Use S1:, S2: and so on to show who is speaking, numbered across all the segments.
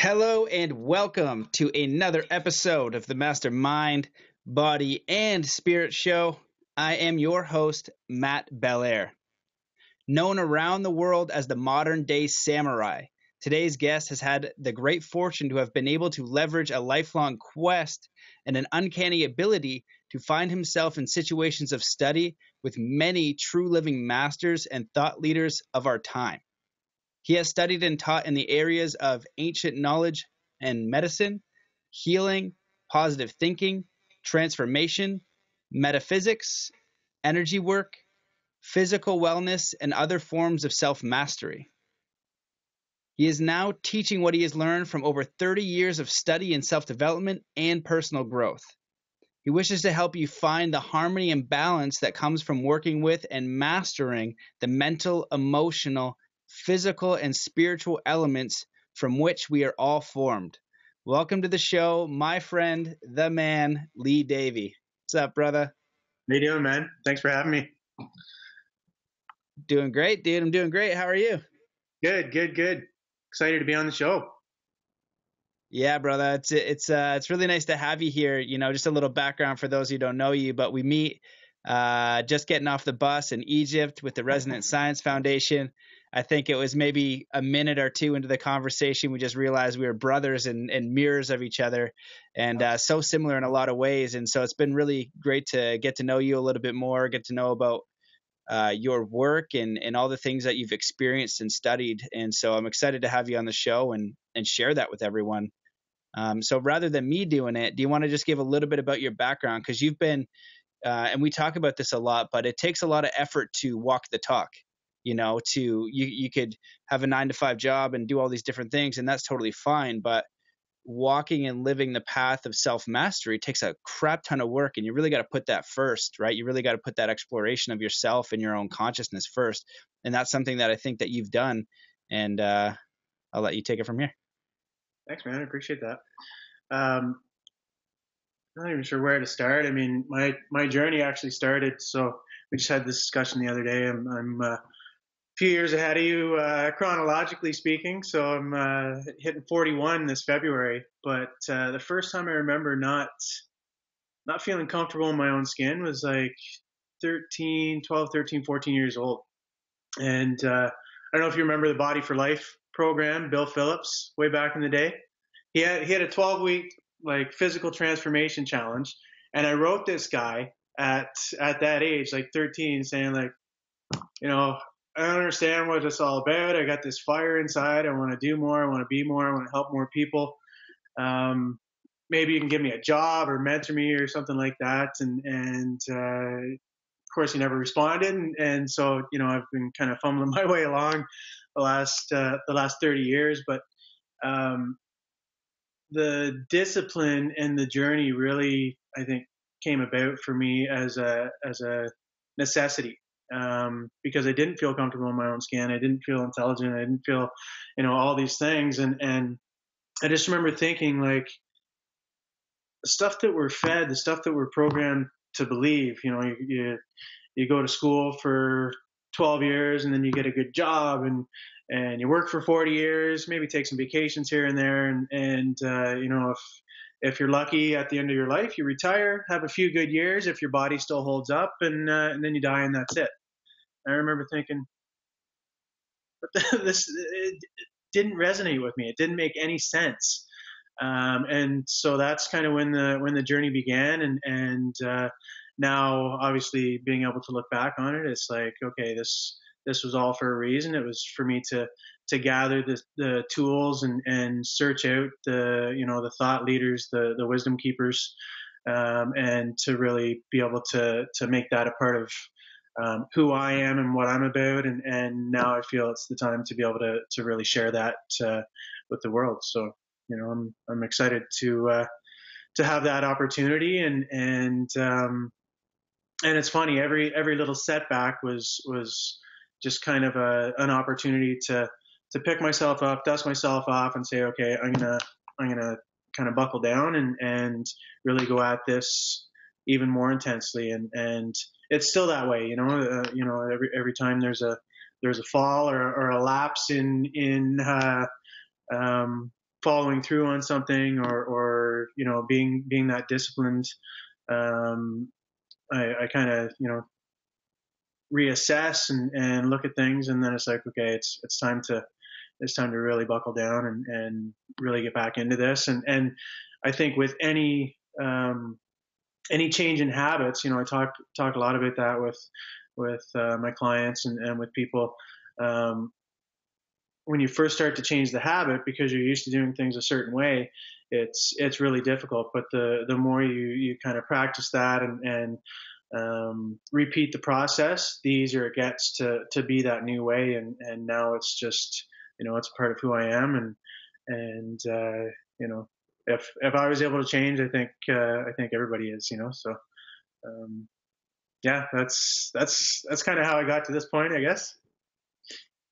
S1: Hello and welcome to another episode of the Mastermind, Body, and Spirit Show. I am your host, Matt Belair. Known around the world as the modern-day samurai, today's guest has had the great fortune to have been able to leverage a lifelong quest and an uncanny ability to find himself in situations of study with many true living masters and thought leaders of our time. He has studied and taught in the areas of ancient knowledge and medicine, healing, positive thinking, transformation, metaphysics, energy work, physical wellness, and other forms of self-mastery. He is now teaching what he has learned from over 30 years of study in self-development and personal growth. He wishes to help you find the harmony and balance that comes from working with and mastering the mental, emotional, physical, and spiritual elements from which we are all formed. Welcome to the show, my friend, the man, Lee Davey. What's up, brother?
S2: How you doing, man? Thanks for having me.
S1: Doing great, dude. I'm doing great. How are you?
S2: Good. Excited to be on the show.
S1: Yeah, brother. It's really nice to have you here. You know, just a little background for those who don't know you, but we meet just getting off the bus in Egypt with the Resonant Science Foundation. I think it was maybe a minute or two into the conversation, we just realized we were brothers and mirrors of each other, and so similar in a lot of ways. And so it's been really great to get to know you a little bit more, get to know about your work and all the things that you've experienced and studied. And so I'm excited to have you on the show and share that with everyone. So rather than me doing it, do you want to just give a little bit about your background? Because you've been, and we talk about this a lot, but it takes a lot of effort to walk the talk. You know, you could have a 9-to-5 job and do all these different things, and that's totally fine. But walking and living the path of self-mastery takes a crap ton of work, and you really got to put that first, right? You really got to put that exploration of yourself and your own consciousness first. And that's something that I think that you've done. And I'll let you take it from here.
S2: Thanks, man. I appreciate that. I'm not even sure where to start. I mean, my journey actually started. So we just had this discussion the other day. I'm a few years ahead of you, chronologically speaking. So I'm hitting 41 this February. But the first time I remember not feeling comfortable in my own skin was like 12, 13, 14 years old. And I don't know if you remember the Body for Life program, Bill Phillips, way back in the day. He had a 12-week like physical transformation challenge, and I wrote this guy at that age, like 13, saying like, you know, I don't understand what it's all about. I got this fire inside. I want to do more. I want to be more. I want to help more people. Maybe you can give me a job or mentor me or something like that. And of course, he never responded. And so, you know, I've been kind of fumbling my way along the last 30 years. But the discipline and the journey really, I think, came about for me as a necessity. Because I didn't feel comfortable in my own skin. I didn't feel intelligent. I didn't feel, you know, all these things. And I just remember thinking like the stuff that we're fed, the stuff that we're programmed to believe, you know, you go to school for 12 years and then you get a good job and you work for 40 years, maybe take some vacations here and there. And you know, if you're lucky at the end of your life, you retire, have a few good years if your body still holds up, and then you die and that's it. I remember thinking, but it didn't resonate with me. It didn't make any sense. And so that's kind of when the journey began. And now, obviously, being able to look back on it, it's like, okay, this was all for a reason. It was for me to gather the tools and search out the thought leaders, the wisdom keepers, and to really be able to make that a part of who I am and what I'm about, and now I feel it's the time to be able to really share that with the world. So, you know, I'm excited to have that opportunity, and it's funny, every little setback was just kind of an opportunity to pick myself up, dust myself off, and say, okay, I'm gonna kind of buckle down and really go at this even more intensely, and it's still that way, you know. Every time there's a fall or a lapse in following through on something, or being that disciplined. um, I kind of reassess and look at things, and then it's like, okay, it's time to really buckle down and really get back into this. And I think with any change in habits, I talk a lot about that with my clients and with people. Um, when you first start to change the habit, because you're used to doing things a certain way, it's really difficult. But the more you kind of practice that and repeat the process, the easier it gets to be that new way. And now it's just, it's part of who I am. And if I was able to change, I think everybody is. So yeah, that's kind of how I got to this point, I guess.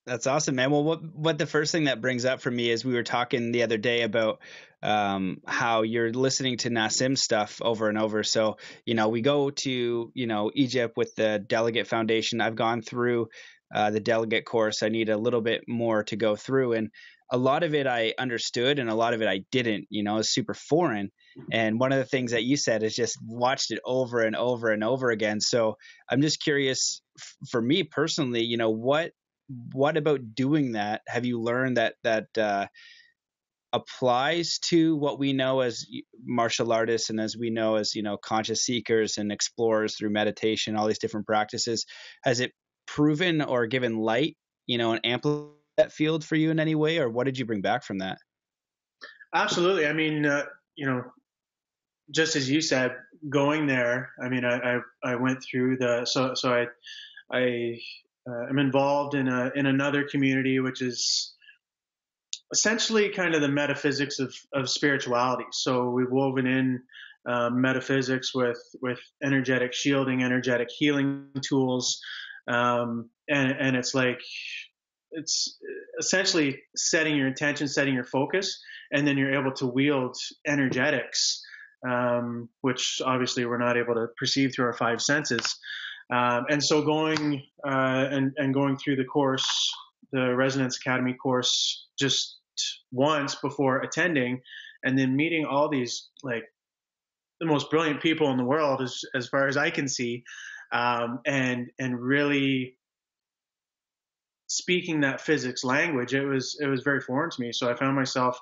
S1: That's awesome, man. Well, what the first thing that brings up for me is we were talking the other day about how you're listening to Nassim stuff over and over. So, we go to, Egypt with the Delegate Foundation. I've gone through the Delegate course. I need a little bit more to go through. And a lot of it I understood and a lot of it I didn't, it's super foreign. And one of the things that you said is just watched it over and over and over again. So I'm just curious, for me personally, what about doing that have you learned that applies to what we know as martial artists and as we know as conscious seekers and explorers through meditation, all these different practices? Has it proven or given light, and amplified that field for you in any way, or what did you bring back from that?
S2: Absolutely. I mean, just as you said, going there. I mean, I went through I am involved in another community, which is essentially kind of the metaphysics of spirituality. So we've woven in metaphysics with energetic shielding, energetic healing tools, and it's essentially setting your intention, setting your focus, and then you're able to wield energetics, which obviously we're not able to perceive through our five senses. And so going through the course, the Resonance Academy course, just once before attending, and then meeting all these, like, the most brilliant people in the world, as far as I can see, and really speaking that physics language, it was very foreign to me. So I found myself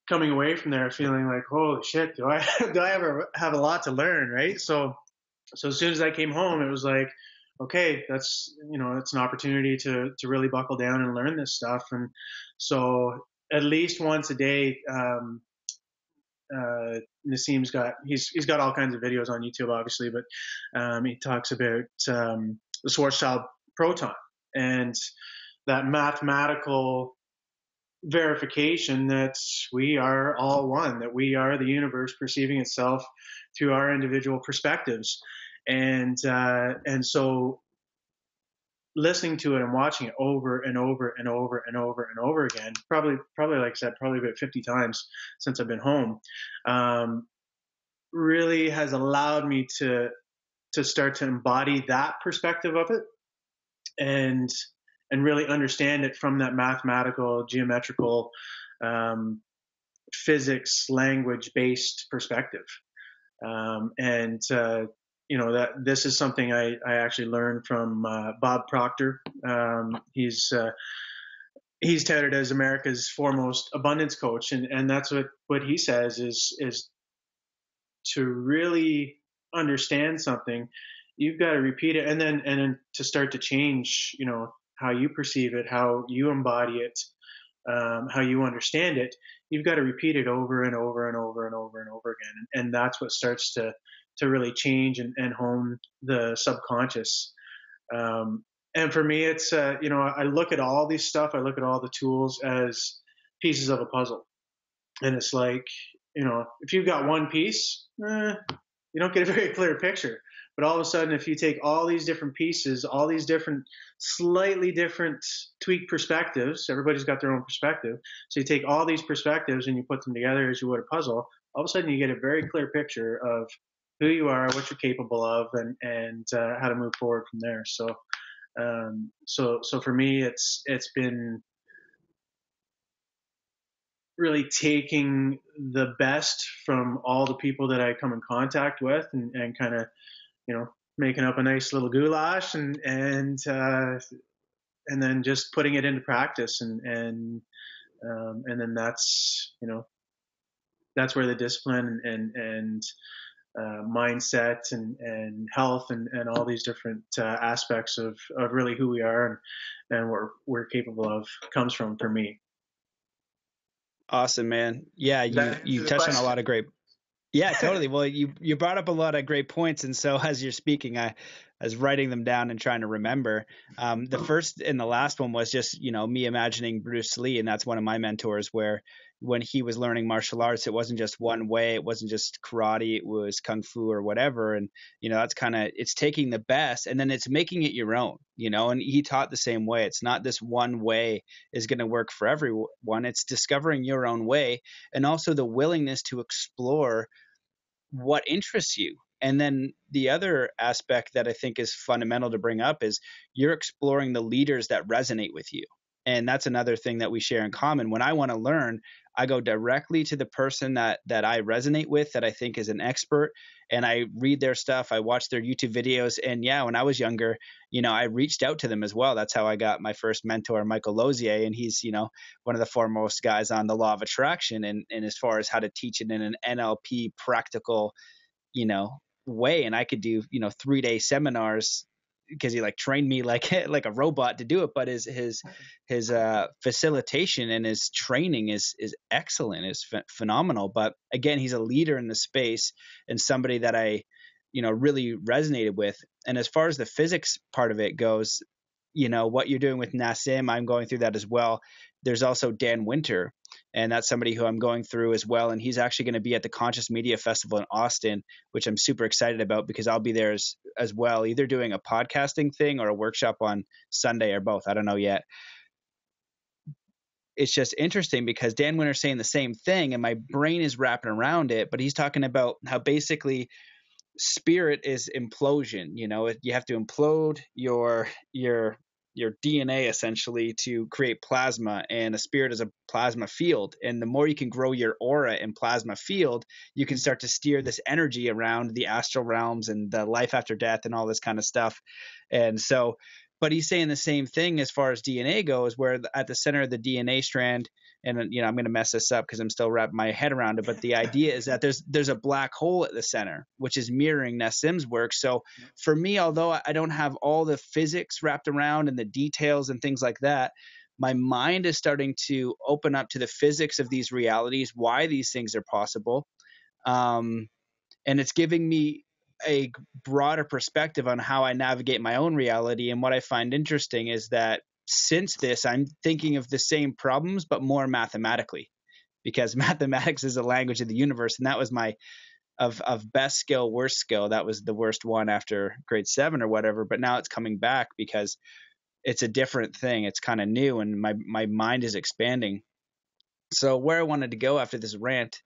S2: coming away from there feeling like, holy shit, do I do I ever have a lot to learn, right? So as soon as I came home, it was like, okay, it's an opportunity to really buckle down and learn this stuff. And so at least once a day, Nassim's he's got all kinds of videos on YouTube, obviously, but he talks about the Schwarzschild proton and that mathematical verification that we are all one, that we are the universe perceiving itself through our individual perspectives. And so listening to it and watching it over and over and over and over and over again, probably like I said, probably about 50 times since I've been home, really has allowed me to start to embody that perspective of it, and really understand it from that mathematical, geometrical, physics, language based perspective. And that this is something I actually learned from Bob Proctor. He's touted as America's foremost abundance coach, and that's what he says is to really understand something, you've got to repeat it, and then to start to change, how you perceive it, how you embody it, how you understand it. You've got to repeat it over and over and over and over and over again, and that's what starts to really change and hone the subconscious. And for me, it's I look at all these stuff, I look at all the tools as pieces of a puzzle, and it's like, if you've got one piece, you don't get a very clear picture. But all of a sudden, if you take all these different pieces, all these different, slightly different tweaked perspectives, everybody's got their own perspective. So you take all these perspectives and you put them together as you would a puzzle. All of a sudden, you get a very clear picture of who you are, what you're capable of, and how to move forward from there. So for me, it's been really taking the best from all the people that I come in contact with, and kind of, making up a nice little goulash, and then just putting it into practice, and then that's where the discipline and mindset and health and all these different aspects of really who we are and what we're capable of comes from for me.
S1: Awesome, man. Yeah,
S2: Does that
S1: you
S2: answer the
S1: touched on a
S2: question?
S1: lot of great. Yeah, totally. Well, you brought up a lot of great points, and so as you're speaking, I was writing them down and trying to remember. The first and the last one was just me imagining Bruce Lee, and that's one of my mentors. Where when he was learning martial arts, it wasn't just one way, it wasn't just karate, it was kung fu or whatever. And that's kind of it's taking the best and then it's making it your own. And he taught the same way. It's not this one way is going to work for everyone. It's discovering your own way, and also the willingness to explore what interests you. And then the other aspect that I think is fundamental to bring up is you're exploring the leaders that resonate with you. And that's another thing that we share in common. When I want to learn, I go directly to the person that I resonate with, that I think is an expert, and I read their stuff. I watch their YouTube videos. And yeah, when I was younger, I reached out to them as well. That's how I got my first mentor, Michael Lozier, and he's, one of the foremost guys on the law of attraction and as far as how to teach it in an NLP practical, way. And I could do 3-day seminars because he trained me like like a robot to do it. But his facilitation and his training is excellent, is phenomenal. But again, he's a leader in the space and somebody that I really resonated with. And as far as the physics part of it goes, what you're doing with Nassim, I'm going through that as well. There's also Dan Winter, and that's somebody who I'm going through as well. And he's actually going to be at the Conscious Media Festival in Austin, which I'm super excited about because I'll be there as well, either doing a podcasting thing or a workshop on Sunday or both. I don't know yet. It's just interesting because Dan Winter's saying the same thing and my brain is wrapping around it, but he's talking about how basically spirit is implosion. You have to implode your DNA essentially to create plasma, and a spirit is a plasma field. And the more you can grow your aura and plasma field, you can start to steer this energy around the astral realms and the life after death and all this kind of stuff. And so, but he's saying the same thing as far as DNA goes, where at the center of the DNA strand, and I'm going to mess this up because I'm still wrapping my head around it, but the idea is that there's a black hole at the center, which is mirroring Nassim's work. So for me, although I don't have all the physics wrapped around and the details and things like that, my mind is starting to open up to the physics of these realities, why these things are possible. And it's giving me a broader perspective on how I navigate my own reality. And what I find interesting is that since this, I'm thinking of the same problems, but more mathematically, because mathematics is a language of the universe. And that was my of best skill, worst skill. That was the worst one after grade 7 or whatever. But now it's coming back because it's a different thing. It's kind of new and my mind is expanding. So where I wanted to go after this rant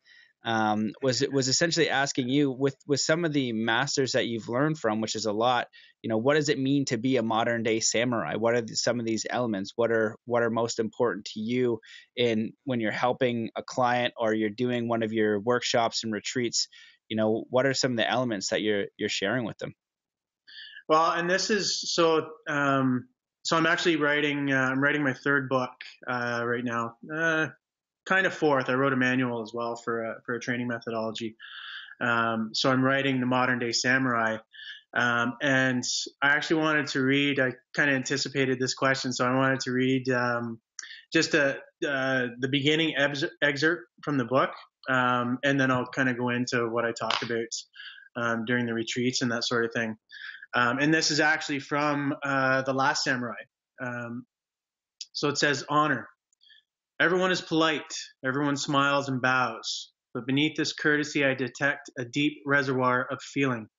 S1: was essentially asking you, with some of the masters that you've learned from, which is a lot, what does it mean to be a modern day samurai? What are some of these elements? What are most important to you in when you're helping a client or you're doing one of your workshops and retreats? What are some of the elements that you're sharing with them?
S2: Well, and this is so. So I'm actually writing. I'm writing my third book right now. Kind of fourth. I wrote a manual as well for a training methodology. So I'm writing the modern day samurai, and I actually wanted to read. I kind of anticipated this question, so I wanted to read just the beginning excerpt from the book, and then I'll kind of go into what I talked about during the retreats and that sort of thing. And this is actually from The Last Samurai. So it says, honor. Everyone is polite. Everyone smiles and bows. But beneath this courtesy, I detect a deep reservoir of feeling.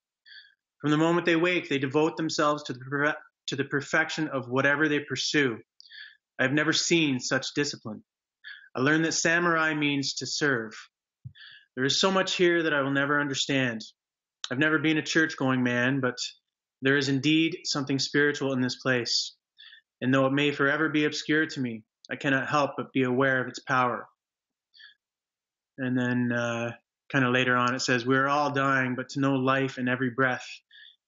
S2: From the moment they wake, they devote themselves to the perfection of whatever they pursue. I have never seen such discipline. I learned that samurai means to serve. There is so much here that I will never understand. I've never been a church-going man, but there is indeed something spiritual in this place. And though it may forever be obscure to me, I cannot help but be aware of its power. And then kind of later on it says, we're all dying, but to know life in every breath,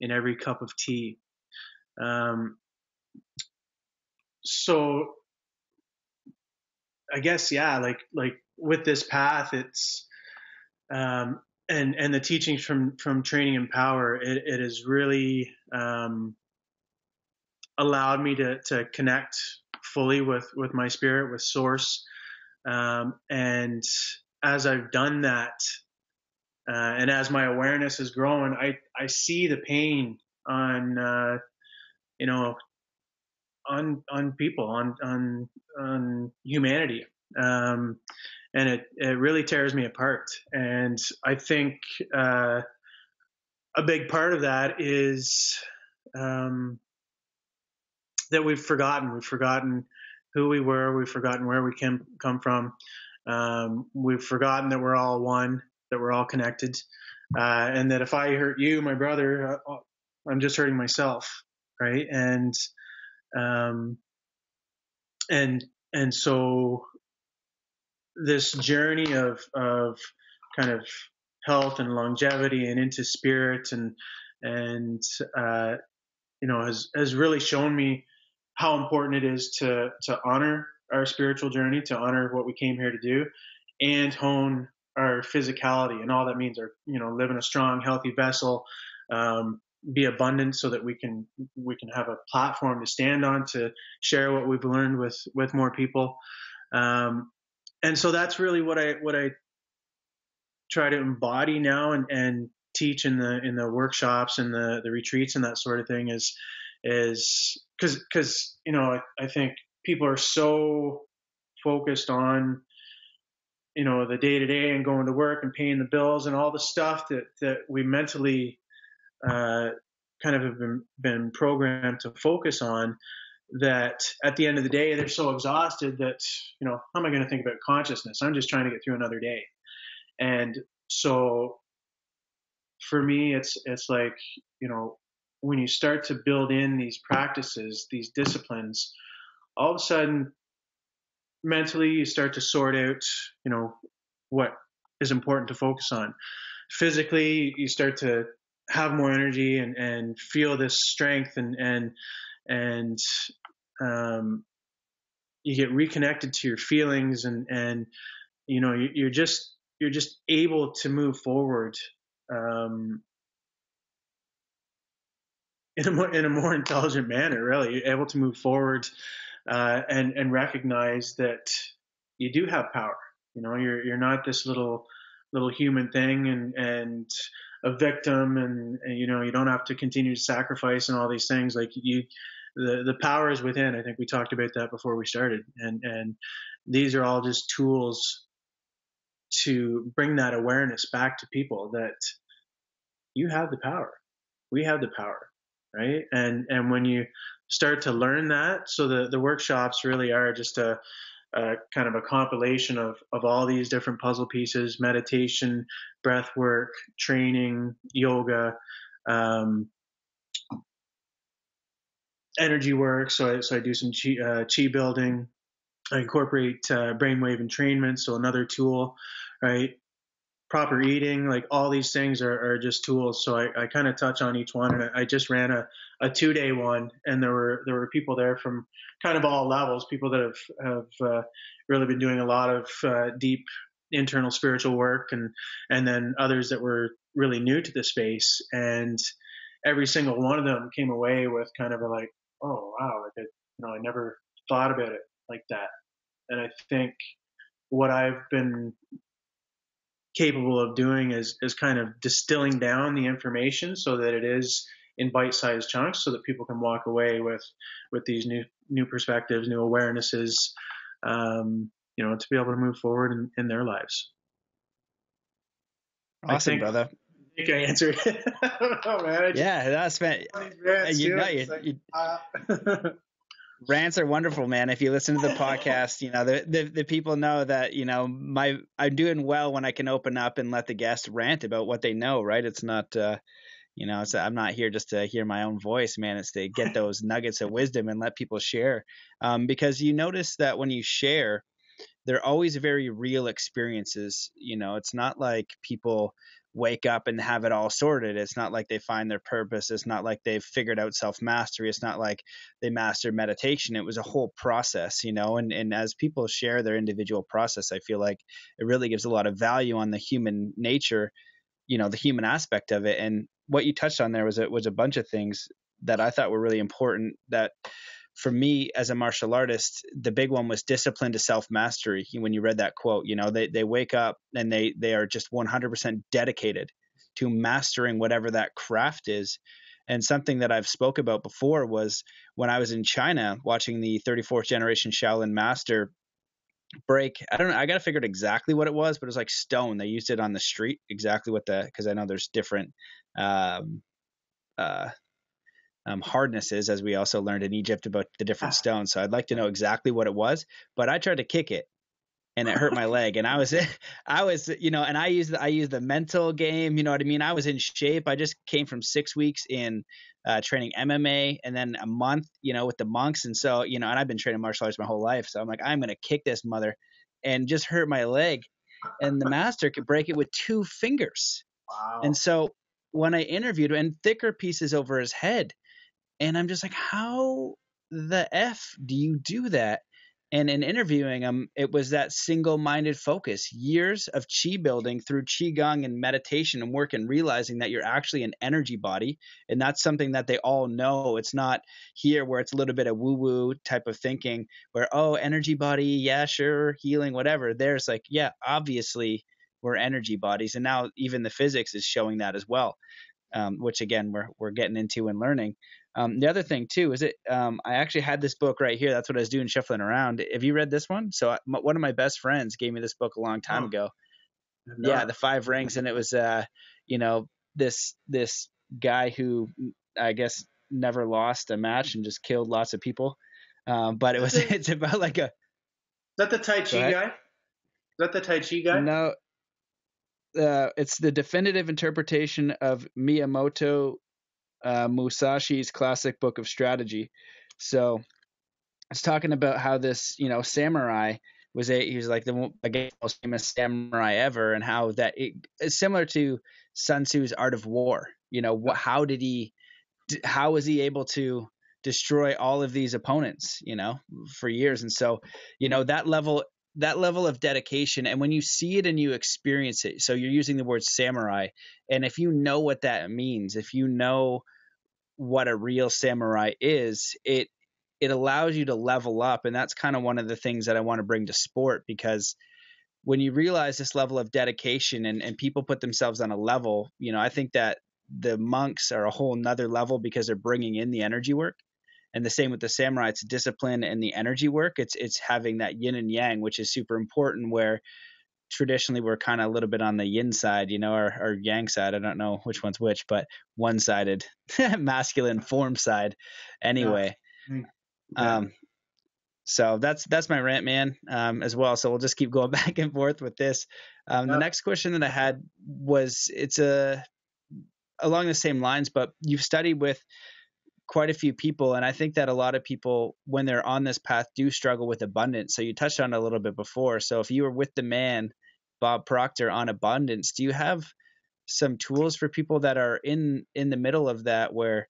S2: in every cup of tea. So I guess, yeah, like with this path, it's, and the teachings from Training in Power, it has really allowed me to connect fully with my spirit, with Source. And as I've done that, and as my awareness is growing, I see the pain on, you know, on people, on humanity. And it really tears me apart. And I think a big part of that is that we've forgotten who we were. We've forgotten where we come from. We've forgotten that we're all one, that we're all connected, and that if I hurt you, my brother, I'm just hurting myself, right? Um, and so this journey of kind of health and longevity and into spirit and has really shown me how important it is to honor our spiritual journey, to honor what we came here to do, and hone our physicality. And all that means are, live in a strong, healthy vessel, be abundant so that we can have a platform to stand on, to share what we've learned with more people. And so that's really what I try to embody now and teach in the workshops and the retreats and that sort of thing is because I think people are so focused on the day to day and going to work and paying the bills and all the stuff that we mentally kind of have been programmed to focus on, that at the end of the day they're so exhausted that how am I going to think about consciousness? I'm just trying to get through another day. And so for me, it's like, when you start to build in these practices, these disciplines, all of a sudden mentally you start to sort out, what is important to focus on. Physically, you start to have more energy and feel this strength and you get reconnected to your feelings and you're just able to move forward in a more intelligent manner. Really, you're able to move forward and recognize that you do have power. You're not this little human thing and a victim, and you don't have to continue to sacrifice and all these things. Like the power is within. I think we talked about that before we started, and these are all just tools to bring that awareness back to people that you have the power. We have the power, right? And when you start to learn that, so the workshops really are just a kind of a compilation of all these different puzzle pieces: meditation, breath work, training, yoga, energy work. So I do some chi building. I incorporate brainwave entrainment, so another tool, right? Proper eating, like all these things are just tools. So I kind of touch on each one, and I just ran a 2-day one, and there were people there from kind of all levels, people that have really been doing a lot of deep internal spiritual work, and then others that were really new to the space. And every single one of them came away with kind of a like, oh wow, like I never thought about it like that. And I think what I've been capable of doing is kind of distilling down the information so that it is in bite-sized chunks, so that people can walk away with these new perspectives, new awarenesses, to be able to move forward in their lives.
S1: Awesome, brother.
S2: I think I answered it. I don't know, man.
S1: Yeah, that's rants are wonderful, man. If you listen to the podcast, the people know that, I'm doing well when I can open up and let the guest rant about what they know, right? It's not, I'm not here just to hear my own voice, man. It's to get those nuggets of wisdom and let people share. Because you notice that when you share, they're always very real experiences. It's not like people wake up and have it all sorted. It's not like they find their purpose. It's not like they've figured out self-mastery. It's not like they mastered meditation. It was a whole process, and as people share their individual process, I feel like it really gives a lot of value on the human nature, the human aspect of it. And what you touched on there was a bunch of things that I thought were really important, that for me as a martial artist, the big one was discipline to self-mastery. When you read that quote, they wake up and they are just 100% dedicated to mastering whatever that craft is. And something that I've spoke about before was when I was in China watching the 34th generation Shaolin master break. I don't know. I got to figure out exactly what it was, but it was like stone. They used it on the street. Exactly because I know there's different um, uh, hardnesses, as we also learned in Egypt about the different stones. So I'd like to know exactly what it was, but I tried to kick it and it hurt my leg. And I was, and I used the mental game. You know what I mean? I was in shape. I just came from 6 weeks in training MMA and then a month, with the monks. And so, and I've been training martial arts my whole life. So I'm like, I'm going to kick this mother, and just hurt my leg. And the master could break it with 2 fingers.
S2: Wow.
S1: And so when I interviewed him, and thicker pieces over his head, and I'm just like, how the F do you do that? And in interviewing him, it was that single-minded focus, years of chi building through qigong and meditation and work, and realizing that you're actually an energy body. And that's something that they all know. It's not here where it's a little bit of woo-woo type of thinking where, oh, energy body, yeah, sure, healing, whatever. There's like, yeah, obviously we're energy bodies. And now even the physics is showing that as well. Which again we're getting into and learning. The other thing too is I actually had this book right here. That's what I was doing, shuffling around. Have you read this one? So one of my best friends gave me this book a long time ago. Yeah, The 5 Rings, and it was this guy who I guess never lost a match and just killed lots of people. But it's about like a.
S2: Is that the Tai Chi guy? Is that the Tai Chi guy?
S1: No. It's the definitive interpretation of Miyamoto Musashi's classic book of strategy. So it's talking about how this, samurai he was like the most famous samurai ever, and how that it's similar to Sun Tzu's Art of War. How was he able to destroy all of these opponents, for years? And so, that level of dedication, and when you see it and you experience it, so you're using the word samurai, and if you know what that means, if you know what a real samurai is, it allows you to level up. And that's kind of one of the things that I want to bring to sport, because when you realize this level of dedication and people put themselves on a level, I think that the monks are a whole nother level because they're bringing in the energy work. And the same with the samurai, it's discipline and the energy work. It's having that yin and yang, which is super important, where traditionally we're kind of a little bit on the yin side, or yang side. I don't know which one's which, but one-sided masculine form side anyway. Yeah. So that's my rant, man, as well. So we'll just keep going back and forth with this. The next question that I had was, it's along the same lines, but you've studied with quite a few people, and I think that a lot of people, when they're on this path, do struggle with abundance. So you touched on it a little bit before. So if you were with the man, Bob Proctor, on abundance, do you have some tools for people that are in the middle of that, where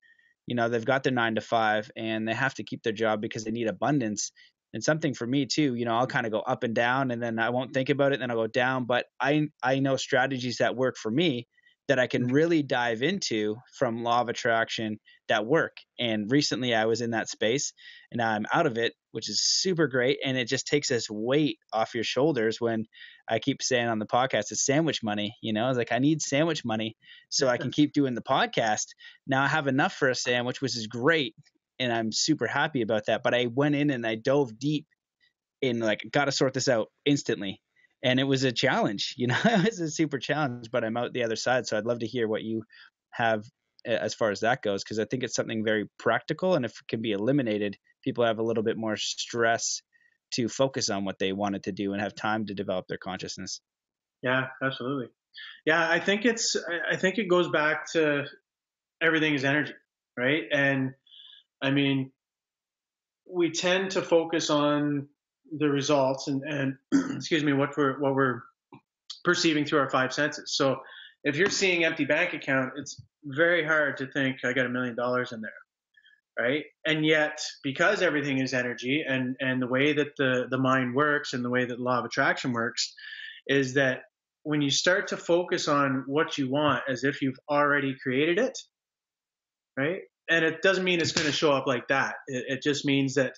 S1: they've got their 9 to 5 and they have to keep their job because they need abundance? And something for me too, I'll kind of go up and down, and then I won't think about it, and then I'll go down. But I know strategies that work for me that I can really dive into from law of attraction that work. And recently I was in that space, and now I'm out of it, which is super great. And it just takes this weight off your shoulders when I keep saying on the podcast, it's sandwich money. It's like, I need sandwich money so I can keep doing the podcast. Now I have enough for a sandwich, which is great, and I'm super happy about that. But I went in and I dove deep in, like, got to sort this out instantly. And it was a challenge, it was a super challenge, but I'm out the other side. So I'd love to hear what you have as far as that goes, because I think it's something very practical. And if it can be eliminated, people have a little bit more stress to focus on what they wanted to do and have time to develop their consciousness.
S2: Yeah, absolutely. Yeah, I think it goes back to everything is energy, right? And I mean, we tend to focus on the results and excuse me, what we're perceiving through our five senses. So if you're seeing empty bank account, it's very hard to think I got $1 million in there, right? And yet, because everything is energy, and the way that the mind works and the way that the law of attraction works is that when you start to focus on what you want as if you've already created it, right? And it doesn't mean it's going to show up like that. It just means that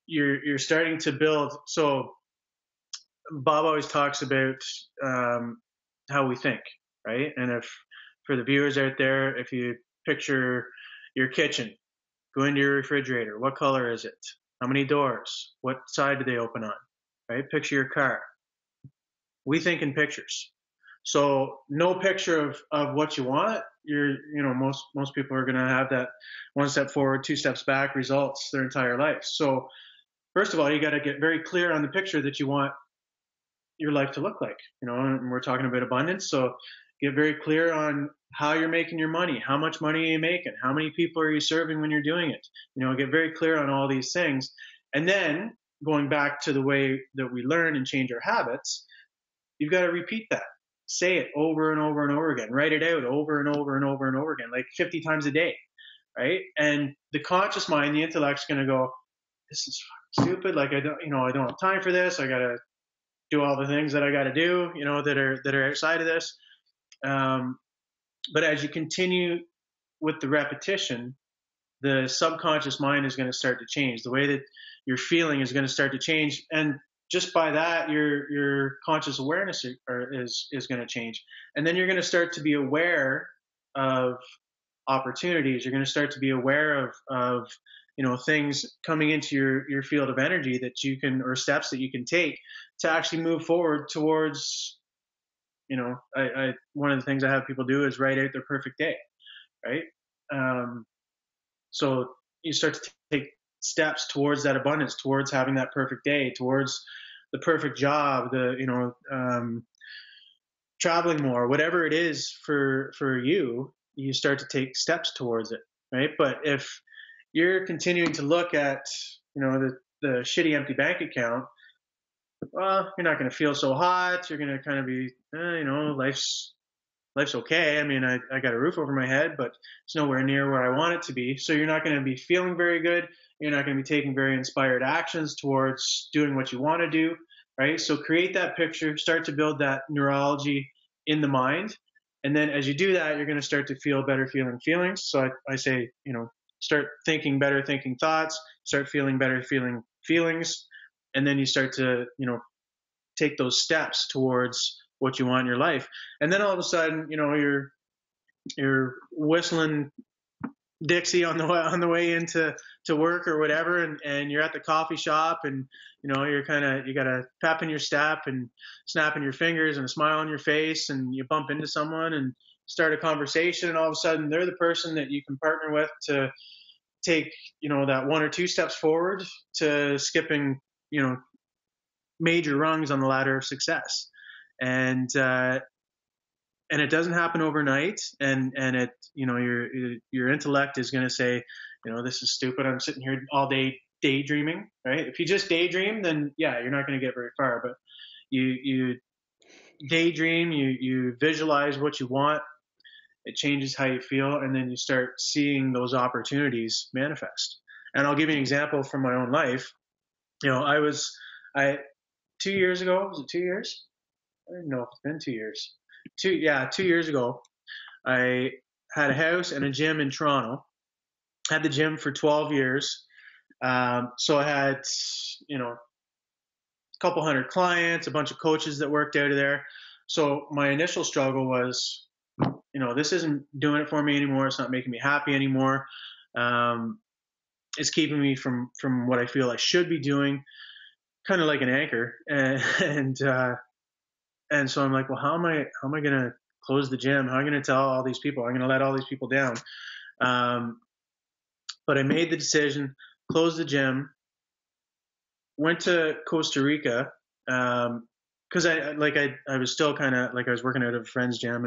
S2: you're starting to build. So Bob always talks about how we think, right? And if for the viewers out there, if you picture your kitchen, go into your refrigerator. What color is it? How many doors? What side do they open on? Right? Picture your car. We think in pictures. So no picture of what you want. Most people are going to have that one step forward, two steps back results their entire life. So first of all, you got to get very clear on the picture that you want your life to look like, and we're talking about abundance. So get very clear on how you're making your money, how much money are you making, how many people are you serving when you're doing it, get very clear on all these things. And then going back to the way that we learn and change our habits, you've got to repeat that. Say it over and over and over again. Write it out over and over and over and over again, like 50 times a day, right? And the conscious mind, the intellect's going to go, this is stupid. Like I don't have time for this. I got to do all the things that I got to do, that are outside of this. But as you continue with the repetition, the subconscious mind is going to start to change. The way that you're feeling is going to start to change, and just by that, your conscious awareness is going to change. And then you're going to start to be aware of opportunities. You're going to start to be aware of things coming into your field of energy that you can, or steps that you can take to actually move forward towards, one of the things I have people do is write out their perfect day, right? So you start to take steps towards that abundance, towards having that perfect day, towards the perfect job, traveling more, whatever it is for you, you start to take steps towards it, right? But if you're continuing to look at, the shitty empty bank account, well, you're not going to feel so hot. You're going to kind of be, life's okay. I mean, I got a roof over my head, but it's nowhere near where I want it to be. So you're not going to be feeling very good. You're not going to be taking very inspired actions towards doing what you want to do, right? So create that picture, start to build that neurology in the mind. And then as you do that, you're going to start to feel better feeling feelings. So I say, start thinking better thinking thoughts, start feeling better feeling feelings. And then you start to, take those steps towards what you want in your life. And then all of a sudden, you're whistling Dixie on the way into work or whatever, and you're at the coffee shop, and you got a pep in your step and snapping your fingers and a smile on your face, and you bump into someone and start a conversation, and all of a sudden they're the person that you can partner with to take that one or two steps forward to skipping major rungs on the ladder of success. And it doesn't happen overnight, and it your intellect is going to say, this is stupid, I'm sitting here all day daydreaming, right? If you just daydream, then yeah, you're not going to get very far. But you daydream, you visualize what you want, it changes how you feel, and then you start seeing those opportunities manifest. And I'll give you an example from my own life. 2 years ago, was it 2 years? I don't know if it's been 2 years. 2 years ago, I had a house and a gym in Toronto. Had the gym for 12 years. So I had, a couple hundred clients, a bunch of coaches that worked out of there. So my initial struggle was, this isn't doing it for me anymore. It's not making me happy anymore. It's keeping me from what I feel I should be doing, kind of like an anchor. And so I'm like, well, how am I going to close the gym? How am I going to tell all these people? I'm going to let all these people down. But I made the decision, closed the gym, went to Costa Rica, because I was still kind of like I was working out of a friend's gym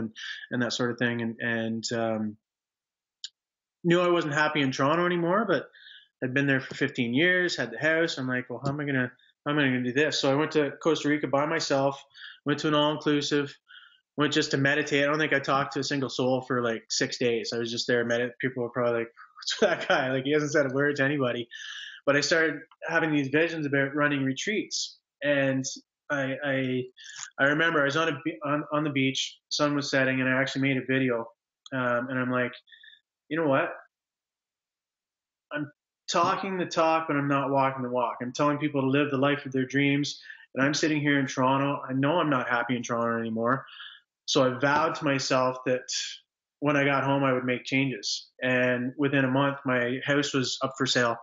S2: and that sort of thing, and knew I wasn't happy in Toronto anymore, but I'd been there for 15 years, had the house. I'm like, well, how am I gonna do this? So I went to Costa Rica by myself, went to an all-inclusive, went just to meditate. I don't think I talked to a single soul for like 6 days. I was just there meditating. People were probably like, what's that guy? Like, he hasn't said a word to anybody. But I started having these visions about running retreats. And I remember I was on the beach, sun was setting, and I actually made a video. And I'm like, you know what? I'm talking the talk, but I'm not walking the walk. I'm telling people to live the life of their dreams. And I'm sitting here in Toronto. I know I'm not happy in Toronto anymore. So I vowed to myself that when I got home, I would make changes. And within a month, my house was up for sale.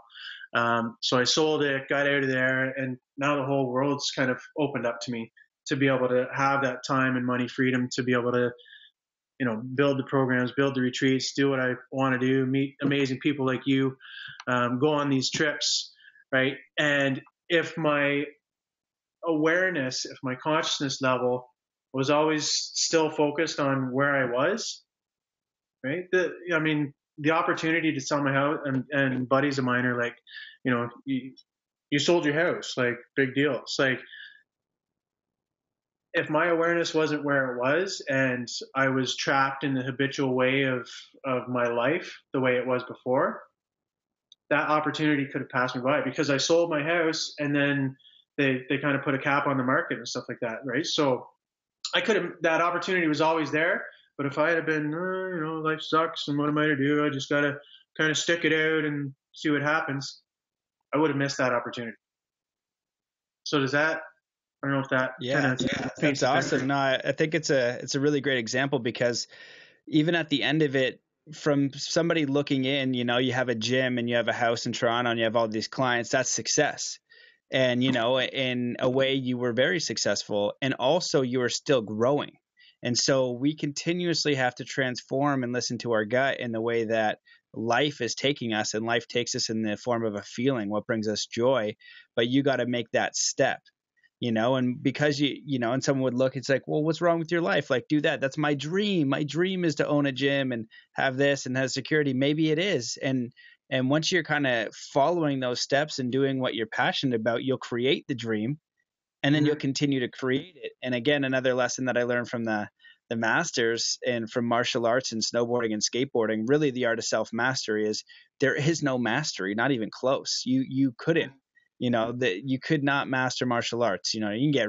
S2: So I sold it, got out of there, and now the whole world's kind of opened up to me to be able to have that time and money freedom to be able to, build the programs, build the retreats, do what I want to do, meet amazing people like you, go on these trips, right? And if my awareness, if my consciousness level was always still focused on where I was, right? The opportunity to sell my house, and buddies of mine are like, you sold your house, like, big deal. It's like, if my awareness wasn't where it was and I was trapped in the habitual way of my life, the way it was before, that opportunity could have passed me by because I sold my house and then they kind of put a cap on the market and stuff like that, right? So that opportunity was always there. But if I had been, life sucks and what am I to do? I just got to kind of stick it out and see what happens. I would have missed that opportunity. So does that, I don't know if that
S1: Yeah, that's awesome. No, I think it's a really great example because even at the end of it, from somebody looking in, you have a gym and you have a house in Toronto and you have all these clients, that's success. And, in a way you were very successful and also you are still growing. And so we continuously have to transform and listen to our gut in the way that life is taking us, and life takes us in the form of a feeling, what brings us joy. But you got to make that step. And because and someone would look, it's like, well, what's wrong with your life? Like, do that. That's my dream. My dream is to own a gym and have this and have security. Maybe it is. And once you're kind of following those steps and doing what you're passionate about, you'll create the dream and then you'll continue to create it. And again, another lesson that I learned from the masters and from martial arts and snowboarding and skateboarding, really the art of self-mastery is there is no mastery, not even close. You couldn't. That you could not master martial arts. You can get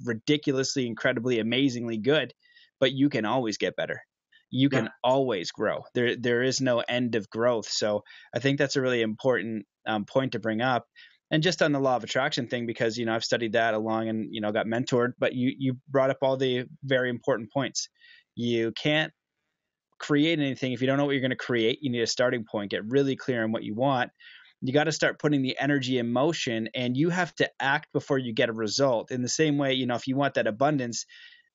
S1: ridiculously, incredibly, amazingly good, but you can always get better. You can always grow. There is no end of growth. So I think that's a really important point to bring up. And just on the law of attraction thing, because, I've studied that along and, got mentored, but you brought up all the very important points. You can't create anything if you don't know what you're going to create. You need a starting point, get really clear on what you want. You got to start putting the energy in motion, and you have to act before you get a result. In the same way, if you want that abundance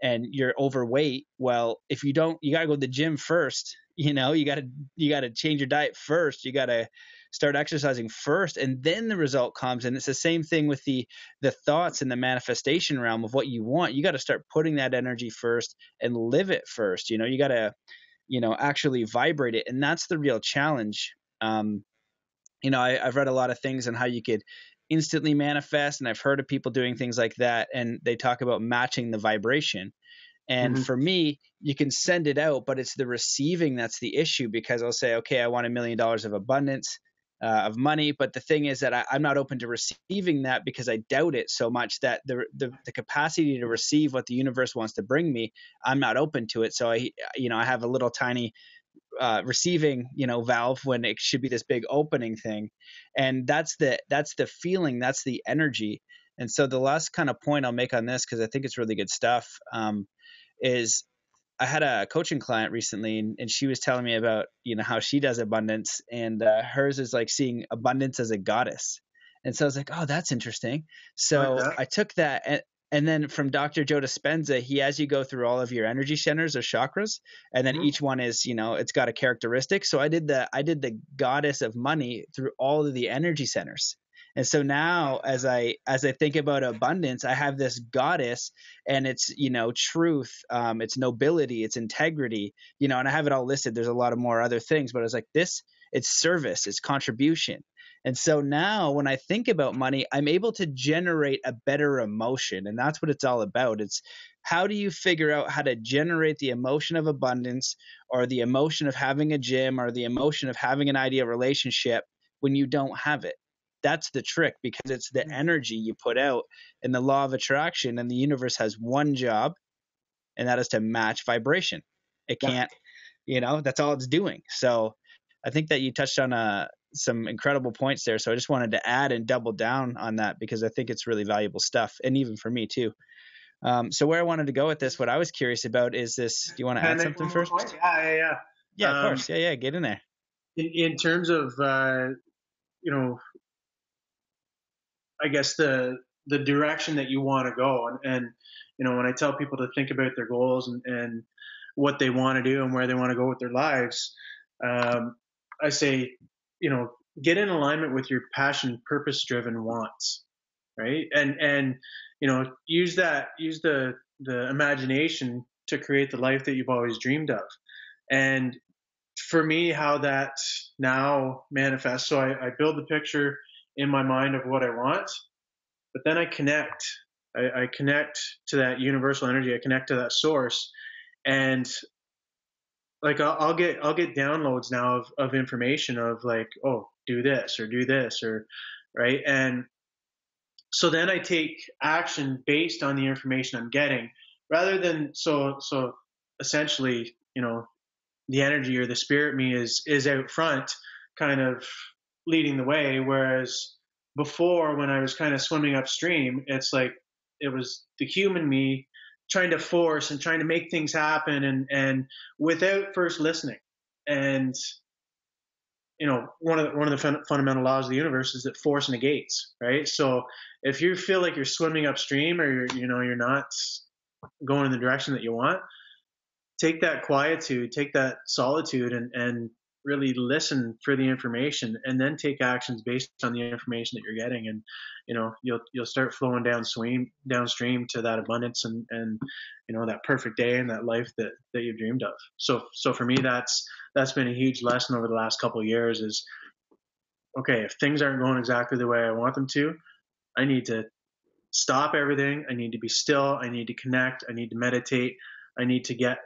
S1: and you're overweight, well, if you don't, you got to go to the gym first. You got to change your diet first. You got to start exercising first, and then the result comes. And it's the same thing with the thoughts in the manifestation realm of what you want. You got to start putting that energy first and live it first. You got to, actually vibrate it. And that's the real challenge. I've read a lot of things on how you could instantly manifest, and I've heard of people doing things like that, and they talk about matching the vibration. And for me, you can send it out, but it's the receiving that's the issue, because I'll say, okay, I want $1 million of abundance of money, but the thing is that I'm not open to receiving that because I doubt it so much that the capacity to receive what the universe wants to bring me, I'm not open to it. So I have a little tiny receiving valve when it should be this big opening thing. And that's the feeling, that's the energy. And so the last kind of point I'll make on this, because I think it's really good stuff, is I had a coaching client recently, and she was telling me about how she does abundance, and hers is like seeing abundance as a goddess. And so I was like, oh, that's interesting. So I took that, and then from Dr. Joe Dispenza, he has you go through all of your energy centers or chakras, and then each one is, it's got a characteristic. So I did the goddess of money through all of the energy centers. And so now as I think about abundance, I have this goddess, and it's, truth, it's nobility, it's integrity, and I have it all listed. There's a lot of more other things, but it's like this, it's service, it's contribution. And so now when I think about money, I'm able to generate a better emotion. And that's what it's all about. It's how do you figure out how to generate the emotion of abundance, or the emotion of having a gym, or the emotion of having an ideal relationship when you don't have it? That's the trick, because it's the energy you put out. And the law of attraction and the universe has one job, and that is to match vibration. It
S2: Yeah.
S1: can't, that's all it's doing. So I think that you touched on some incredible points there. So I just wanted to add and double down on that, because I think it's really valuable stuff, and even for me too. So where I wanted to go with this, what I was curious about is this. Do you want to
S2: Can I
S1: add
S2: make
S1: something
S2: one more
S1: first?
S2: point? Yeah.
S1: Yeah, of course. Yeah, get in there.
S2: In terms of you know, I guess the direction that you want to go, and when I tell people to think about their goals and what they want to do and where they want to go with their lives, I say, get in alignment with your passion, purpose driven wants, right? And use the imagination to create the life that you've always dreamed of. And for me, how that now manifests, so I build the picture in my mind of what I want, but then I connect. I connect to that universal energy. I connect to that source, and like I'll get downloads now of information of like, oh, do this or do this, or right. And so then I take action based on the information I'm getting, rather than so essentially, the energy or the spirit me is out front, kind of leading the way. Whereas before, when I was kind of swimming upstream, it's like it was the human me trying to force and trying to make things happen, and without first listening. And one of the fundamental laws of the universe is that force negates, right? So if you feel like you're swimming upstream, or you're not going in the direction that you want, take that quietude, take that solitude, and really listen for the information, and then take actions based on the information that you're getting. And you'll start flowing downstream to that abundance, and that perfect day and that life that you've dreamed of. So for me, that's been a huge lesson over the last couple of years. Is okay, if things aren't going exactly the way I want them to, I need to stop everything. I need to be still. I need to connect. I need to meditate. I need to get,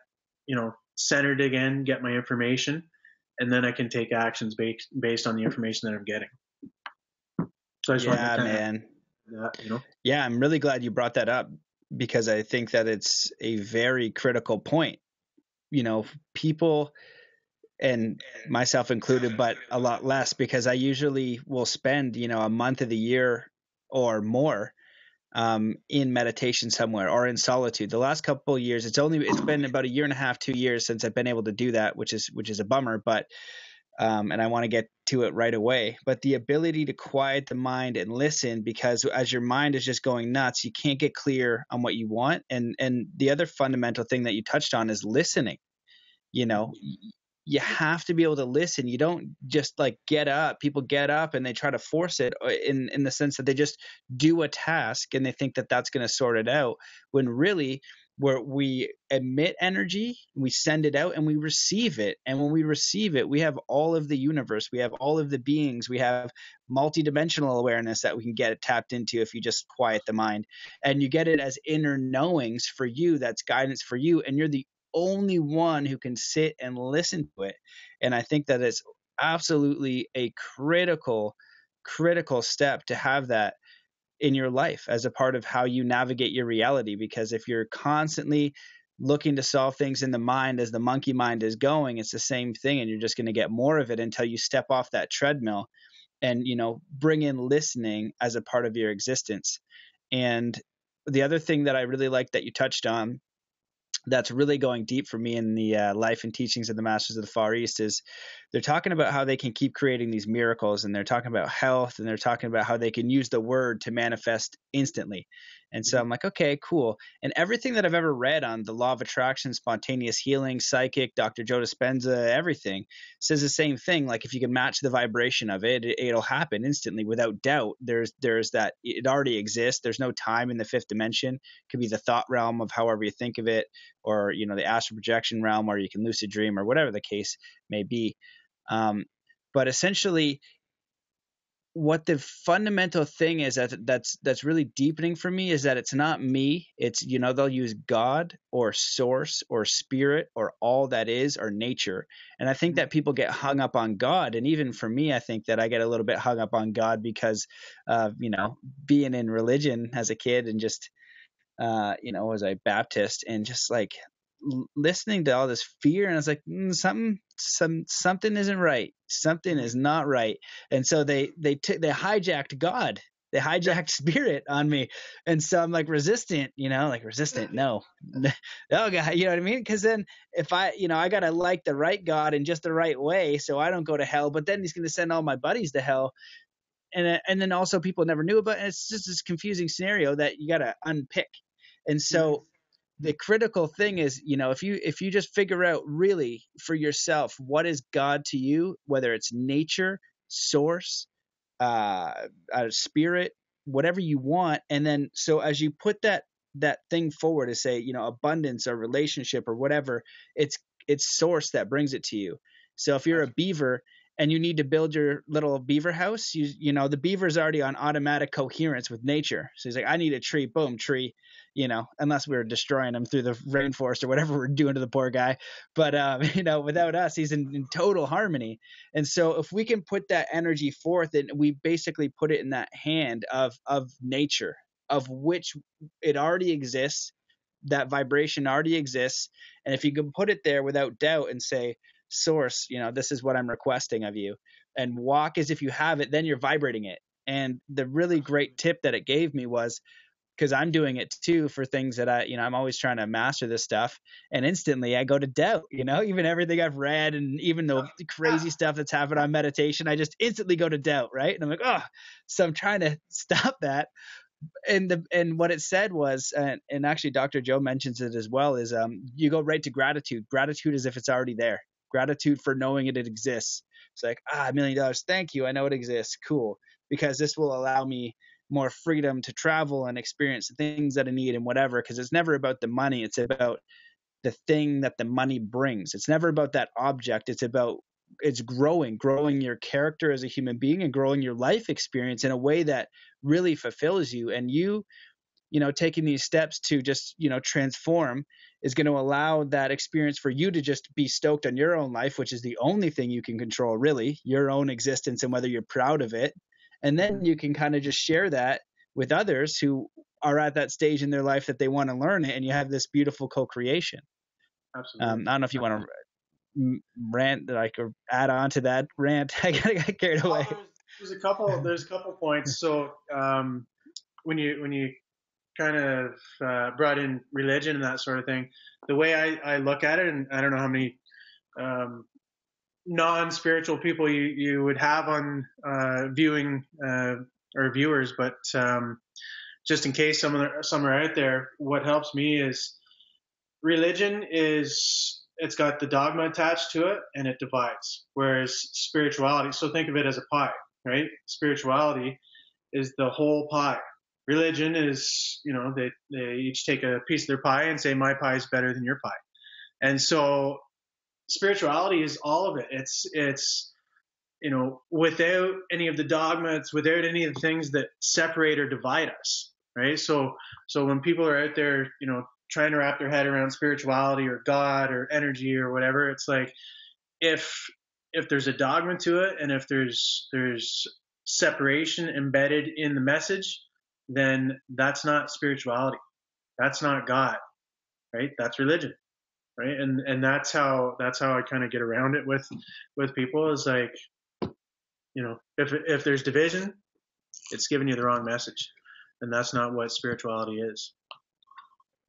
S2: centered again, get my information, and then I can take actions based on the information that I'm getting. So I just
S1: Yeah, man. Yeah, I'm really glad you brought that up, because I think that it's a very critical point. People, and myself included, but a lot less, because I usually will spend, a month of the year or more in meditation somewhere, or in solitude. The last couple of years, it's been about a year and a half, 2 years since I've been able to do that, which is a bummer, but and I want to get to it right away. But the ability to quiet the mind and listen, because as your mind is just going nuts, you can't get clear on what you want. And the other fundamental thing that you touched on is listening. You know, you have to be able to listen. You don't just like get up. People get up and they try to force it, in the sense that they just do a task and they think that that's going to sort it out, when really, where we emit energy, we send it out and we receive it. And when we receive it, we have all of the universe, we have all of the beings, we have multidimensional awareness that we can get tapped into if you just quiet the mind. And you get it as inner knowings for you. That's guidance for you. And you're the only one who can sit and listen to it. And I think that it's absolutely a critical step to have that in your life as a part of how you navigate your reality. Because if you're constantly looking to solve things in the mind as the monkey mind is going, it's the same thing, and you're just going to get more of it until you step off that treadmill and bring in listening as a part of your existence. And the other thing that I really like that you touched on, that's really going deep for me in the life and teachings of the Masters of the Far East, is they're talking about how they can keep creating these miracles, and they're talking about health, and they're talking about how they can use the word to manifest instantly. And so I'm like, okay, cool. And everything that I've ever read on the law of attraction, spontaneous healing, psychic, Dr. Joe Dispenza, everything says the same thing. Like if you can match the vibration of it, it'll happen instantly without doubt. There's that it already exists. There's no time in the fifth dimension. It could be the thought realm of however you think of it, or the astral projection realm, or you can lucid dream, or whatever the case may be. But essentially, what the fundamental thing is that's really deepening for me is that it's not me. It's, they'll use God or source or spirit or all that is or nature. And I think that people get hung up on God. And even for me, I think that I get a little bit hung up on God because of, being in religion as a kid and just, was a Baptist and just like listening to all this fear. And I was like, something isn't right. Something is not right. And so they hijacked God. They hijacked spirit on me. And so I'm like resistant, no, oh God, you know what I mean? Because then if I got to like the right God in just the right way so I don't go to hell, but then he's going to send all my buddies to hell. And then also people never knew about it. And it's just this confusing scenario that you got to unpick. And so the critical thing is, if you just figure out really for yourself, what is God to you, whether it's nature, source, spirit, whatever you want. And then, so as you put that thing forward to say, abundance or relationship or whatever, it's source that brings it to you. So if you're a beaver and you need to build your little beaver house, the beaver's already on automatic coherence with nature. So he's like, I need a tree, boom, tree, unless we were destroying him through the rainforest or whatever we're doing to the poor guy. But, without us, he's in total harmony. And so if we can put that energy forth, and we basically put it in that hand of nature, of which it already exists, that vibration already exists. And if you can put it there without doubt and say, source, this is what I'm requesting of you, and walk as if you have it, then you're vibrating it. And the really great tip that it gave me was, because I'm doing it too for things that I'm always trying to master this stuff, and instantly I go to doubt, even everything I've read and even the crazy stuff that's happened on meditation, I just instantly go to doubt, right? And I'm like, oh, so I'm trying to stop that. And what it said was, and actually Dr. Joe mentions it as well, is you go right to gratitude as if it's already there. Gratitude for knowing it exists. It's like, $1 million, thank you, I know it exists, cool, because this will allow me more freedom to travel and experience the things that I need and whatever, because it's never about the money, it's about the thing that the money brings. It's never about that object. It's growing your character as a human being and growing your life experience in a way that really fulfills you. And you taking these steps to just, transform is going to allow that experience for you to just be stoked on your own life, which is the only thing you can control, really, your own existence and whether you're proud of it. And then you can kind of just share that with others who are at that stage in their life that they want to learn it. And you have this beautiful co-creation.
S2: Absolutely.
S1: I don't know if you want to rant, like, or add on to that rant. I got carried away.
S2: There's a couple points. So when you kind of brought in religion and that sort of thing, the way I look at it, and I don't know how many non-spiritual people you would have on viewing or viewers, but just in case some are out there, what helps me is religion it's got the dogma attached to it and it divides, whereas spirituality, so think of it as a pie, right? Spirituality is the whole pie. Religion is, they each take a piece of their pie and say, my pie is better than your pie. And so spirituality is all of it. It's without any of the dogma, it's without any of the things that separate or divide us, right? So when people are out there, trying to wrap their head around spirituality or God or energy or whatever, it's like, if there's a dogma to it and if there's separation embedded in the message, then that's not spirituality. That's not God, right? That's religion, right? And that's how I kind of get around it with people, is like, if there's division, it's giving you the wrong message, and that's not what spirituality is.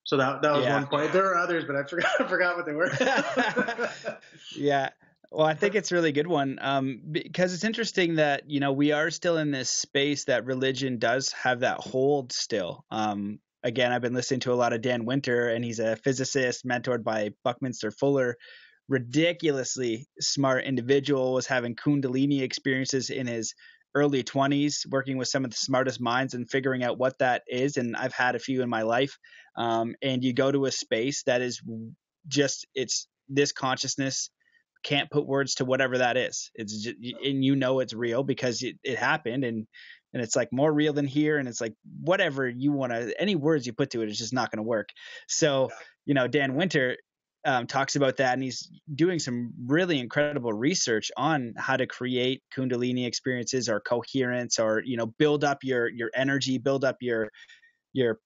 S2: So that was one point. There are others, but I forgot what they were.
S1: Yeah. Well, I think it's a really good one, because it's interesting that, we are still in this space that religion does have that hold still. Again, I've been listening to a lot of Dan Winter, and he's a physicist mentored by Buckminster Fuller, ridiculously smart individual, was having Kundalini experiences in his early 20s, working with some of the smartest minds and figuring out what that is. And I've had a few in my life. And you go to a space that is just, it's this consciousness can't put words to whatever that is. It's just, and it's real because it happened, and it's like more real than here, and it's like whatever you want to, any words you put to it is just not going to work. So Dan Winter talks about that, and he's doing some really incredible research on how to create Kundalini experiences or coherence, or build up your energy, build up your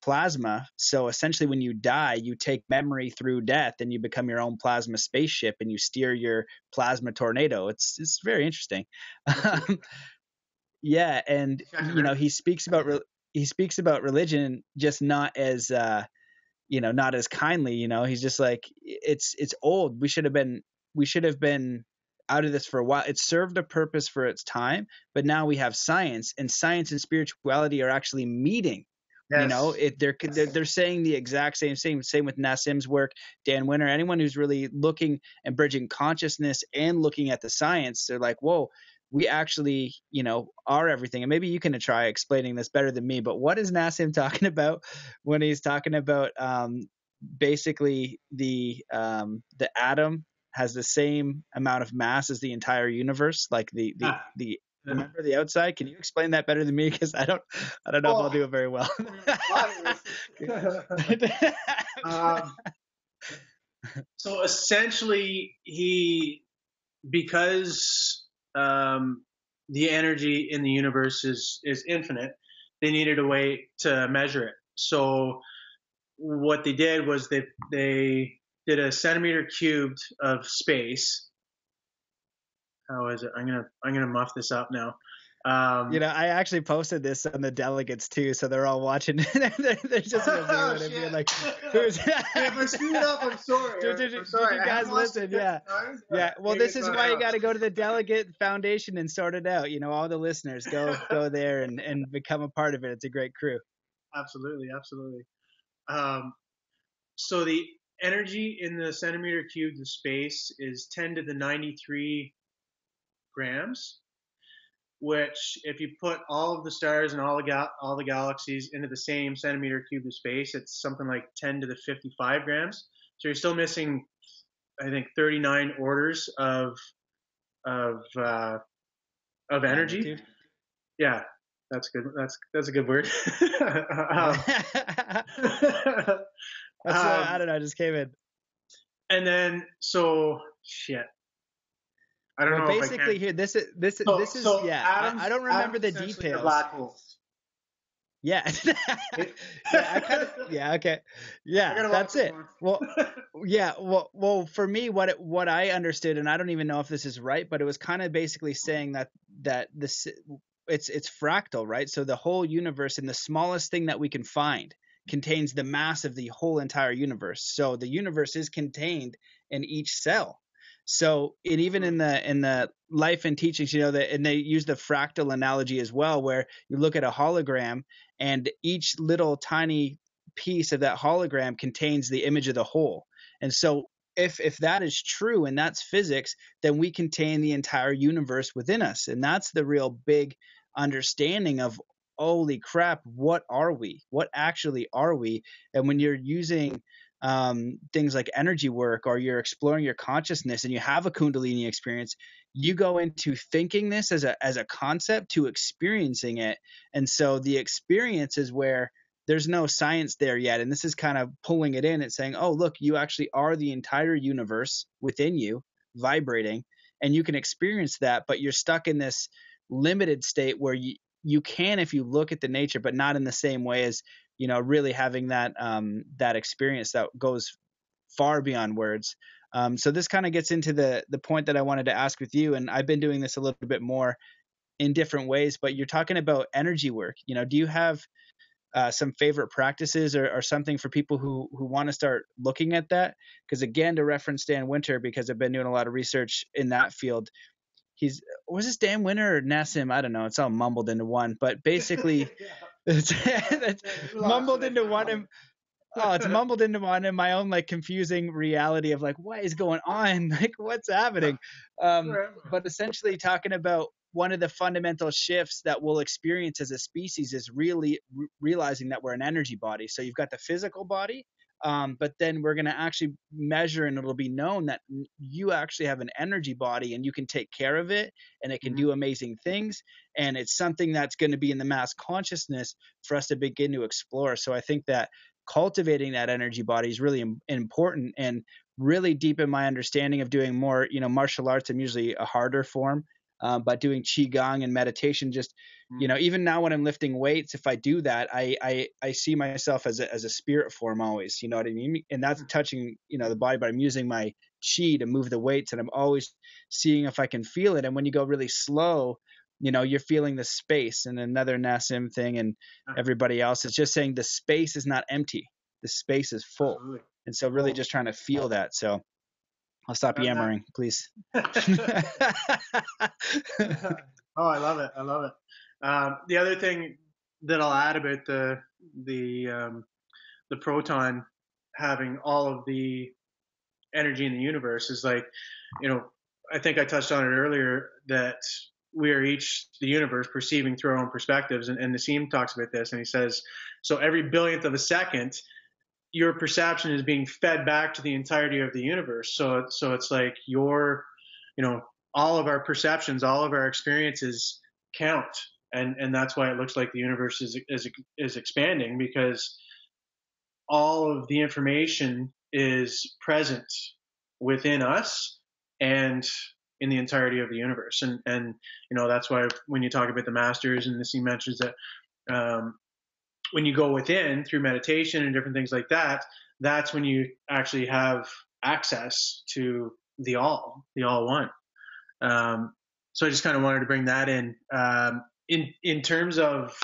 S1: plasma. So essentially when you die, you take memory through death and you become your own plasma spaceship and you steer your plasma tornado. It's very interesting. Yeah. And, he speaks about religion, just not as, not as kindly, he's just like, it's old. We should have been out of this for a while. It served a purpose for its time, but now we have science, and science and spirituality are actually meeting.
S2: Yes.
S1: They're saying the exact same with Nassim's work, Dan Winter, anyone who's really looking and bridging consciousness and looking at the science. They're like, whoa, we actually, are everything. And maybe you can try explaining this better than me, but what is Nassim talking about when he's talking about basically the atom has the same amount of mass as the entire universe, like the remember the outside? Can you explain that better than me? Because I don't know if I'll do it very well.
S2: So essentially, because the energy in the universe is infinite, they needed a way to measure it. So what they did was they did a centimeter cubed of space. How is it? I'm gonna muff this up now.
S1: I actually posted this on the delegates too, so they're all watching. they're just reviewing it, being like, "Who's?"
S2: If I screwed up, I'm sorry.
S1: Did you guys listen? Yeah. Well, this is why you got to go to the Delegate Foundation and sort it out. All the listeners go there and become a part of it. It's a great crew.
S2: Absolutely. So the energy in the centimeter cubed of space is 10 to the 93 grams, which if you put all of the stars and all the galaxies into the same centimeter cubed of space, it's something like 10 to the 55 grams. So you're still missing, I think, 39 orders of energy. Yeah, that's good. That's a good word.
S1: I don't know. I just came in.
S2: And then I don't know.
S1: Basically, here this is I don't remember the details.
S2: Black holes.
S1: Yeah. Okay. Yeah, that's it. Well, yeah. Well, for me, what I understood, and I don't even know if this is right, but it was kind of basically saying that this it's fractal, right? So the whole universe, and the smallest thing that we can find, contains the mass of the whole entire universe. So the universe is contained in each cell. So even in the life and teachings, and they use the fractal analogy as well, where you look at a hologram and each little tiny piece of that hologram contains the image of the whole. And so if that is true and that's physics, then we contain the entire universe within us. And that's the real big understanding of, holy crap, what are we? What actually are we? And when you're using things like energy work, or you're exploring your consciousness and you have a Kundalini experience, you go into thinking this as a concept to experiencing it. And so the experience is where there's no science there yet. And this is kind of pulling it in and saying, oh, look, you actually are the entire universe within you vibrating, and you can experience that, but you're stuck in this limited state where you can, if you look at the nature, but not in the same way as, really having that experience that goes far beyond words. So this kind of gets into the point that I wanted to ask with you. And I've been doing this a little bit more in different ways, but you're talking about energy work. Do you have some favorite practices or something for people who want to start looking at that? Because again, to reference Dan Winter, because I've been doing a lot of research in that field, was this Dan Winter or Nassim? I don't know. It's all mumbled into one, but basically it's mumbled into one. It's mumbled into one in my own confusing reality of what is going on? What's happening? But essentially talking about one of the fundamental shifts that we'll experience as a species is really realizing that we're an energy body. So you've got the physical body, But then we're going to actually measure, and it'll be known that you actually have an energy body and you can take care of it, and it can
S2: Mm-hmm.
S1: do amazing things. And it's something that's going to be in the mass consciousness for us to begin to explore. So I think that cultivating that energy body is really important, and really deep in my understanding of doing more, martial arts. I'm usually a harder form, but doing qigong and meditation, just even now when I'm lifting weights, if I do that, I see myself as a spirit form always, you know what I mean? And that's touching, the body, but I'm using my chi to move the weights, and I'm always seeing if I can feel it. And when you go really slow, you're feeling the space. And another Nassim thing, and everybody else is just saying the space is not empty. The space is full.
S2: Absolutely.
S1: And so really just trying to feel that. So I'll stop yammering, please.
S2: Oh, I love it. I love it. The other thing that I'll add about the proton having all of the energy in the universe is like, I think I touched on it earlier that we are each the universe perceiving through our own perspectives. And Nassim talks about this, and he says, so every billionth of a second, your perception is being fed back to the entirety of the universe. So it's like all of our perceptions, all of our experiences count. And that's why it looks like the universe is expanding, because all of the information is present within us and in the entirety of the universe. And that's why when you talk about the masters, and Nassim mentions that when you go within through meditation and different things like that, that's when you actually have access to the all one. So I just kind of wanted to bring that in terms of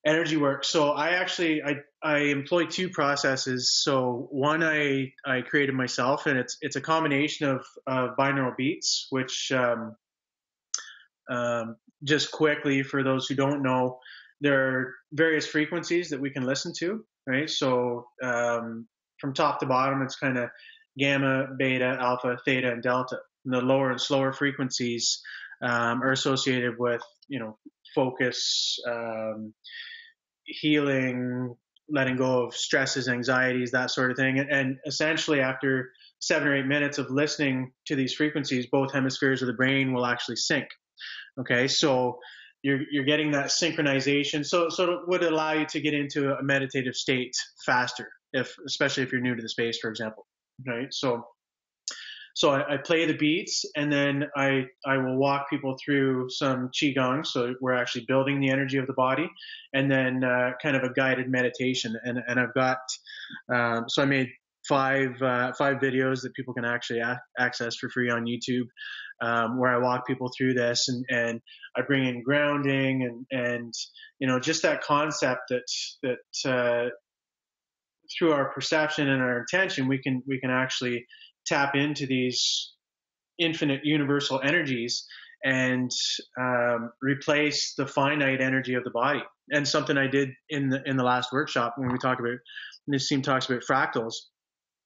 S2: energy work. So I employ two processes. So one I created myself, and it's a combination of binaural beats, which just quickly for those who don't know, there are various frequencies that we can listen to, right? So from top to bottom, it's kind of gamma, beta, alpha, theta, and delta. And the lower and slower frequencies are associated with, focus, healing, letting go of stresses, anxieties, that sort of thing. And essentially, after 7 or 8 minutes of listening to these frequencies, both hemispheres of the brain will actually sync. Okay, so you're getting that synchronization. So it would allow you to get into a meditative state faster, especially if you're new to the space, for example. Right. So I play the beats, and then I will walk people through some qigong. So we're actually building the energy of the body, and then kind of a guided meditation. And I've got so I made five videos that people can actually access for free on YouTube, where I walk people through this, and I bring in grounding and just that concept that through our perception and our intention, we can actually tap into these infinite universal energies and replace the finite energy of the body. And something I did in the last workshop, when Nassim talks about fractals,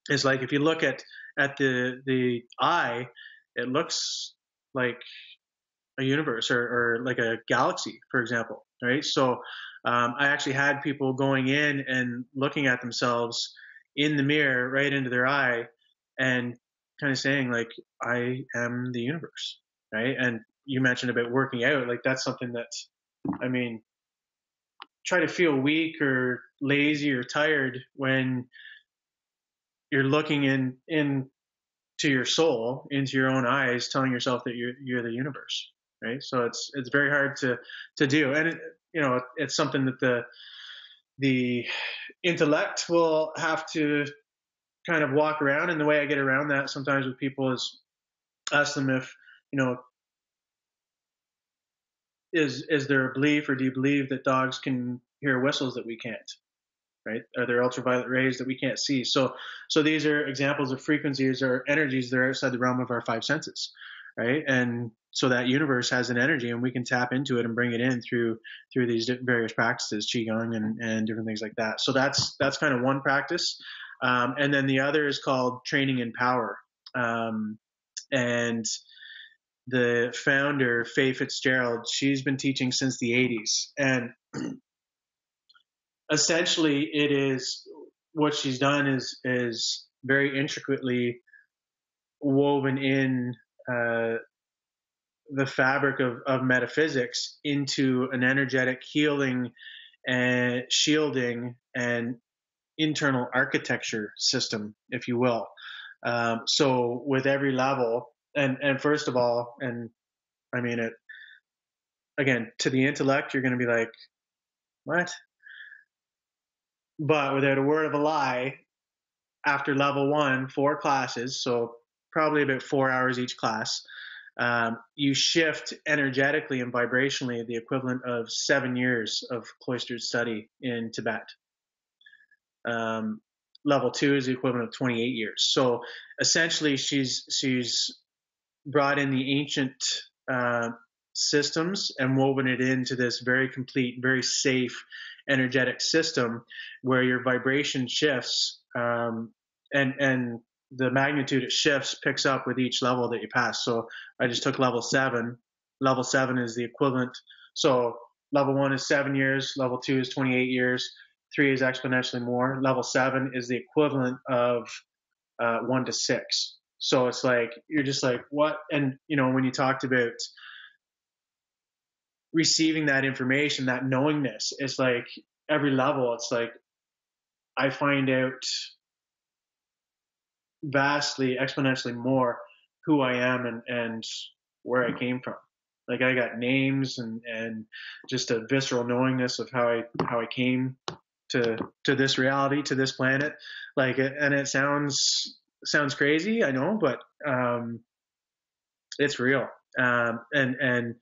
S2: is like, if you look at the eye, it looks like a universe or like a galaxy, for example, right? So I actually had people going in and looking at themselves in the mirror right into their eye and kind of saying, like, I am the universe, right? And you mentioned about working out, like that's something that, I mean, try to feel weak or lazy or tired when you're looking into your soul, into your own eyes, telling yourself that you're the universe, right? So it's very hard to do, and it's something that the intellect will have to kind of walk around. And the way I get around that sometimes with people is ask them if is there a belief, or do you believe that dogs can hear whistles that we can't? Right? Are there ultraviolet rays that we can't see? So these are examples of frequencies or energies that are outside the realm of our five senses, right? And so that universe has an energy, and we can tap into it and bring it in through these various practices, qigong and different things like that. So that's kind of one practice, and then the other is called training in power, and the founder, Faye Fitzgerald, she's been teaching since the 80s, and essentially it is what she's done is very intricately woven in the fabric of metaphysics into an energetic healing and shielding and internal architecture system, if you will. So with every level, and first of all, and I mean it again, to the intellect, you're going to be like, what? But without a word of a lie, after level 1, 4 classes, so probably about 4 hours each class, you shift energetically and vibrationally the equivalent of 7 years of cloistered study in Tibet. Level 2 is the equivalent of 28 years. So essentially, she's brought in the ancient systems and woven it into this very complete, very safe, energetic system where your vibration shifts, and the magnitude it shifts picks up with each level that you pass. So I just took level 7. Level 7 is the equivalent. So level 1 is 7 years. Level 2 is 28 years. 3 is exponentially more. Level 7 is the equivalent of 1 to 6. So it's like, you're just like, what? And, when you talked about receiving that information, that knowingness, it's like every level, it's like I find out vastly, exponentially more who I am and where I came from. Like I got names and just a visceral knowingness of how I came to this reality, to this planet. Like, and it sounds crazy, I know, but it's real. And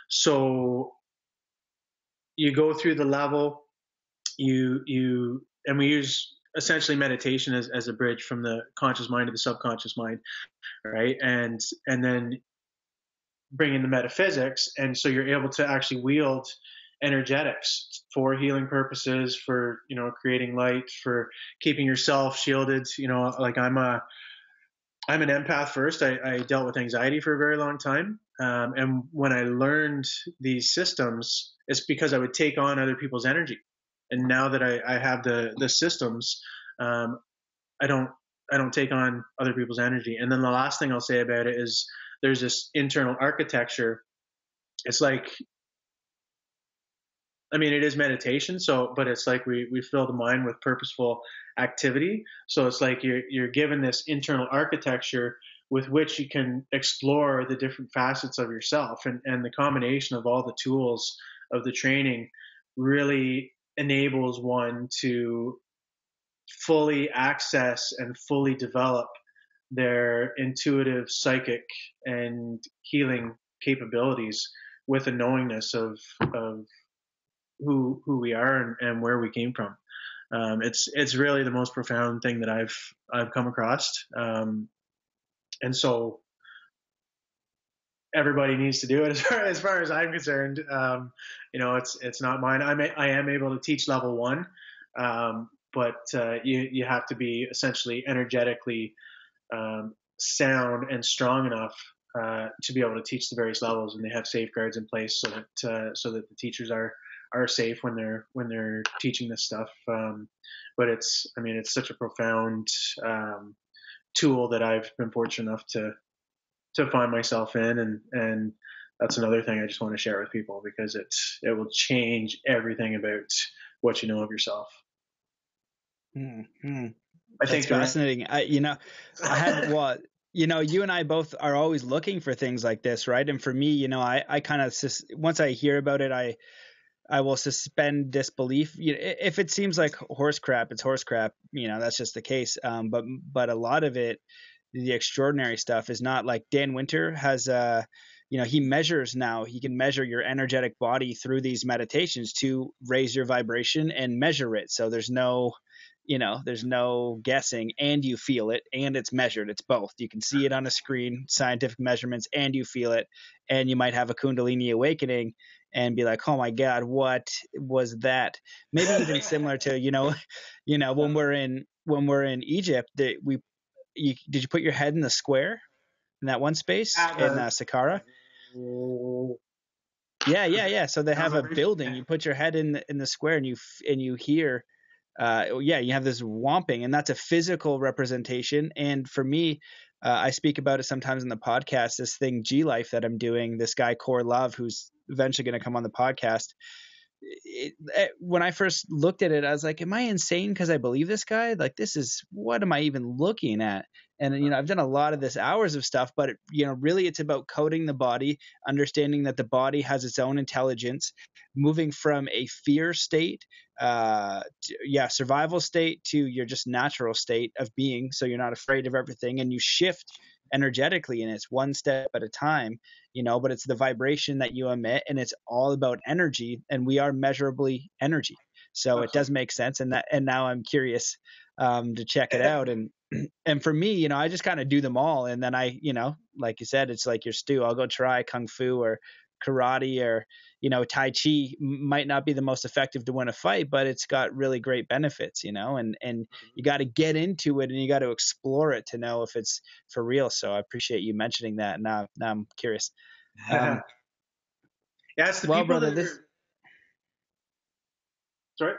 S2: so you go through the level, and we use essentially meditation as a bridge from the conscious mind to the subconscious mind, right? And then bring in the metaphysics, and so you're able to actually wield energetics for healing purposes, for creating light, for keeping yourself shielded. Like I'm an empath first. I dealt with anxiety for a very long time, and when I learned these systems, it's because I would take on other people's energy. And now that I have the systems, I don't take on other people's energy. And then the last thing I'll say about it is there's this internal architecture. It's like, I mean, it is meditation. But it's like we fill the mind with purposeful activity. So it's like you're given this internal architecture with which you can explore the different facets of yourself, and the combination of all the tools of the training really enables one to fully access and fully develop their intuitive, psychic, and healing capabilities with a knowingness of who we are and where we came from. It's really the most profound thing that I've come across, and so everybody needs to do it as far as I'm concerned. It's not mine. I am able to teach level 1. But you have to be essentially energetically sound and strong enough to be able to teach the various levels, and they have safeguards in place so that the teachers are safe when they're teaching this stuff. But it's such a profound tool that I've been fortunate enough to find myself in, and that's another thing I just want to share with people, because it will change everything about what you know of yourself.
S1: Mm-hmm.
S2: I think
S1: that's fascinating. I had you and I both are always looking for things like this, right? And for me, I kind of, once I hear about it, I will suspend disbelief. If it seems like horse crap, it's horse crap. That's just the case. But a lot of it, the extraordinary stuff, is not. Like Dan Winter has he measures now. He can measure your energetic body through these meditations to raise your vibration and measure it. So there's no guessing, and you feel it, and it's measured. It's both. You can see it on a screen, scientific measurements, and you feel it. And you might have a Kundalini awakening and be like, oh my God, what was that? Maybe even similar to, when we're in Egypt, did you put your head in the square in that one space in Saqqara? Yeah. So they have a building. You put your head in the square, and you hear yeah, you have this whomping, and that's a physical representation. And for me, I speak about it sometimes in the podcast, this thing G Life that I'm doing, this guy Core Love, who's eventually going to come on the podcast. When I first looked at it, I was like, am I insane because I believe this guy? Like, this is, what am I even looking at? And, I've done a lot of this hours of stuff, but, really it's about coding the body, understanding that the body has its own intelligence, moving from a fear state, survival state, to your just natural state of being. So you're not afraid of everything, and you shift energetically, and it's one step at a time, but it's the vibration that you emit, and it's all about energy, and we are measurably energy. So it does make sense. And now I'm curious to check it out. And for me, I just kind of do them all. And then I, like you said, it's like your stew. I'll go try Kung Fu or karate or, Tai Chi. Might not be the most effective to win a fight, but it's got really great benefits, and you got to get into it, and you got to explore it to know if it's for real. So I appreciate you mentioning that. Now I'm curious.
S2: Yeah, it's the
S1: well,
S2: people
S1: brother,
S2: that sorry.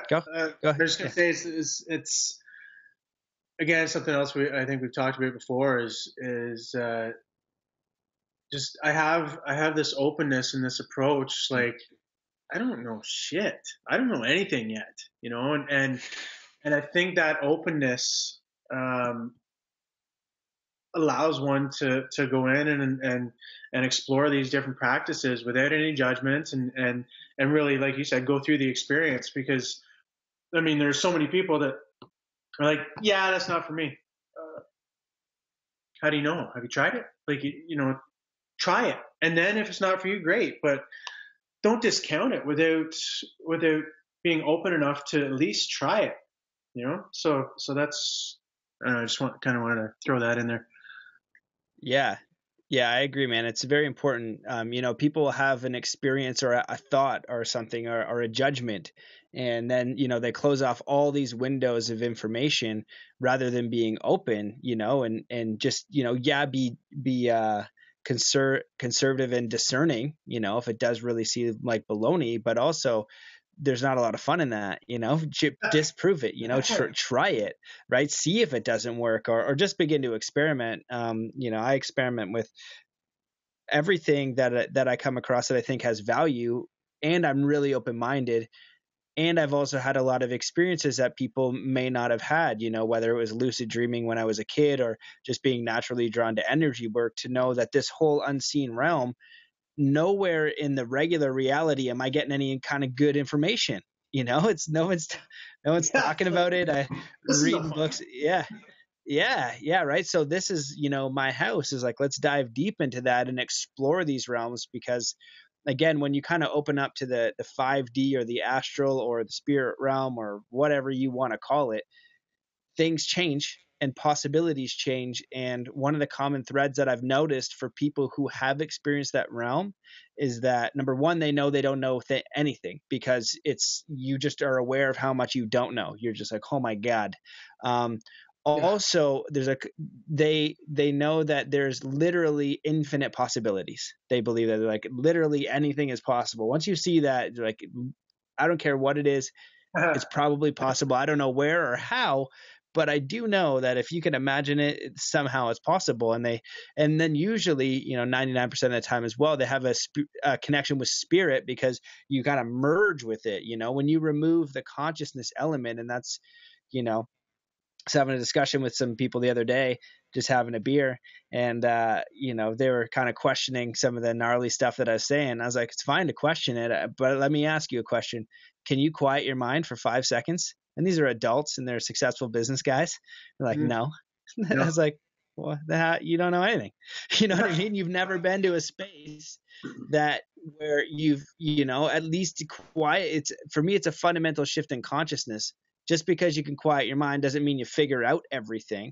S1: Go
S2: I was just gonna say it's again something else I think we've talked about before is just I have this openness and this approach, like I don't know shit. I don't know anything yet, and I think that openness allows one to go in and explore these different practices without any judgments, and really, like you said, go through the experience. Because I mean, there's so many people that are like, yeah, that's not for me. How do you know? Have you tried it? Like, try it, and then if it's not for you, great. But don't discount it without being open enough to at least try it. So that's, I don't know, I just wanted to throw that in there.
S1: Yeah. Yeah, I agree, man. It's very important. People have an experience or a thought or something, or a judgment, and then, they close off all these windows of information rather than being open, and just, be conservative and discerning, if it does really seem like baloney, but also there's not a lot of fun in that, disprove it, try it, right? See if it doesn't work, or just begin to experiment. I experiment with everything that I come across that I think has value, and I'm really open-minded. And I've also had a lot of experiences that people may not have had, whether it was lucid dreaming when I was a kid, or just being naturally drawn to energy work, to know that this whole unseen realm, nowhere in the regular reality am I getting any kind of good information. It's no one's talking about it. I reading books. Yeah, right. So this is, my house is like, let's dive deep into that and explore these realms, because again, when you kind of open up to the 5D or the astral or the spirit realm or whatever you want to call it, things change and possibilities change. And one of the common threads that I've noticed for people who have experienced that realm is that, number one, they know they don't know anything, because you just are aware of how much you don't know. You're just like, oh my God. Also, they know that there's literally infinite possibilities. They believe that, like, literally anything is possible. Once you see that, you're like, I don't care what it is, it's probably possible. I don't know where or how, but I do know that if you can imagine it, somehow it's possible. And then usually, 99% of the time as well, they have a connection with spirit, because you kind of merge with it. When you remove the consciousness element, and that's, I was having a discussion with some people the other day, just having a beer, and they were kind of questioning some of the gnarly stuff that I was saying. I was like, it's fine to question it, but let me ask you a question. Can you quiet your mind for 5 seconds? And these are adults and they're successful business guys. They're like, no. I was like, well, you don't know anything. You know what I mean? You've never been to a space where you've, at least quiet. For me, it's a fundamental shift in consciousness. Just because you can quiet your mind doesn't mean you figure out everything.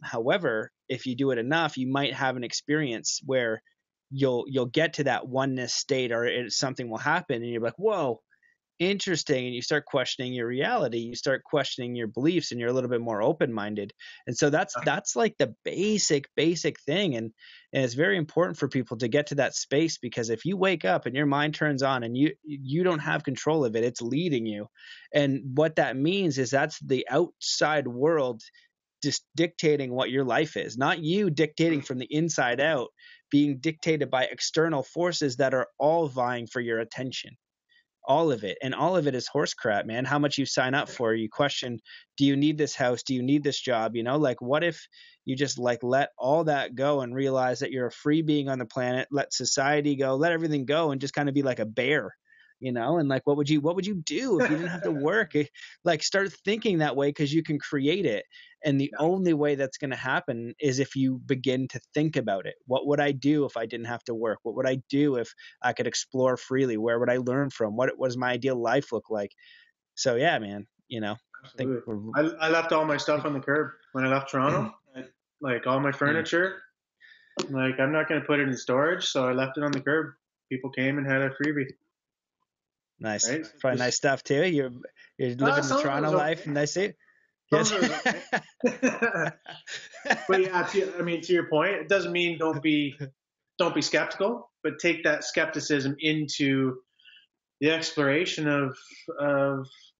S1: However, if you do it enough, you might have an experience where you'll get to that oneness state, or something will happen and you're like, whoa, interesting, and you start questioning your reality, you start questioning your beliefs, and you're a little bit more open-minded. And so that's like the basic thing. And it's very important for people to get to that space, because if you wake up and your mind turns on and you don't have control of it, it's leading you. And what that means is that's the outside world just dictating what your life is, not you dictating from the inside out, being dictated by external forces that are all vying for your attention. All of it. And all of it is horse crap, man. How much you sign up for. You question, do you need this house? Do you need this job? You know, like, what if you just like let all that go and realize that you're a free being on the planet, let society go, let everything go, and just kind of be like a bear, you know? And like, what would you do if you didn't have to work? Like, start thinking that way, because you can create it. And the only way that's going to happen is if you begin to think about it. What would I do if I didn't have to work? What would I do if I could explore freely? Where would I learn from? What does my ideal life look like? So yeah, man, you know,
S2: Absolutely. I left all my stuff on the curb when I left Toronto. Like all my furniture, like I'm not going to put it in storage, so I left it on the curb. People came and had a freebie.
S1: Nice.
S2: Right?
S1: Probably nice stuff too. You're living the Toronto life, and I see. Yes.
S2: But yeah, to your point, it doesn't mean don't be skeptical, but take that skepticism into the exploration of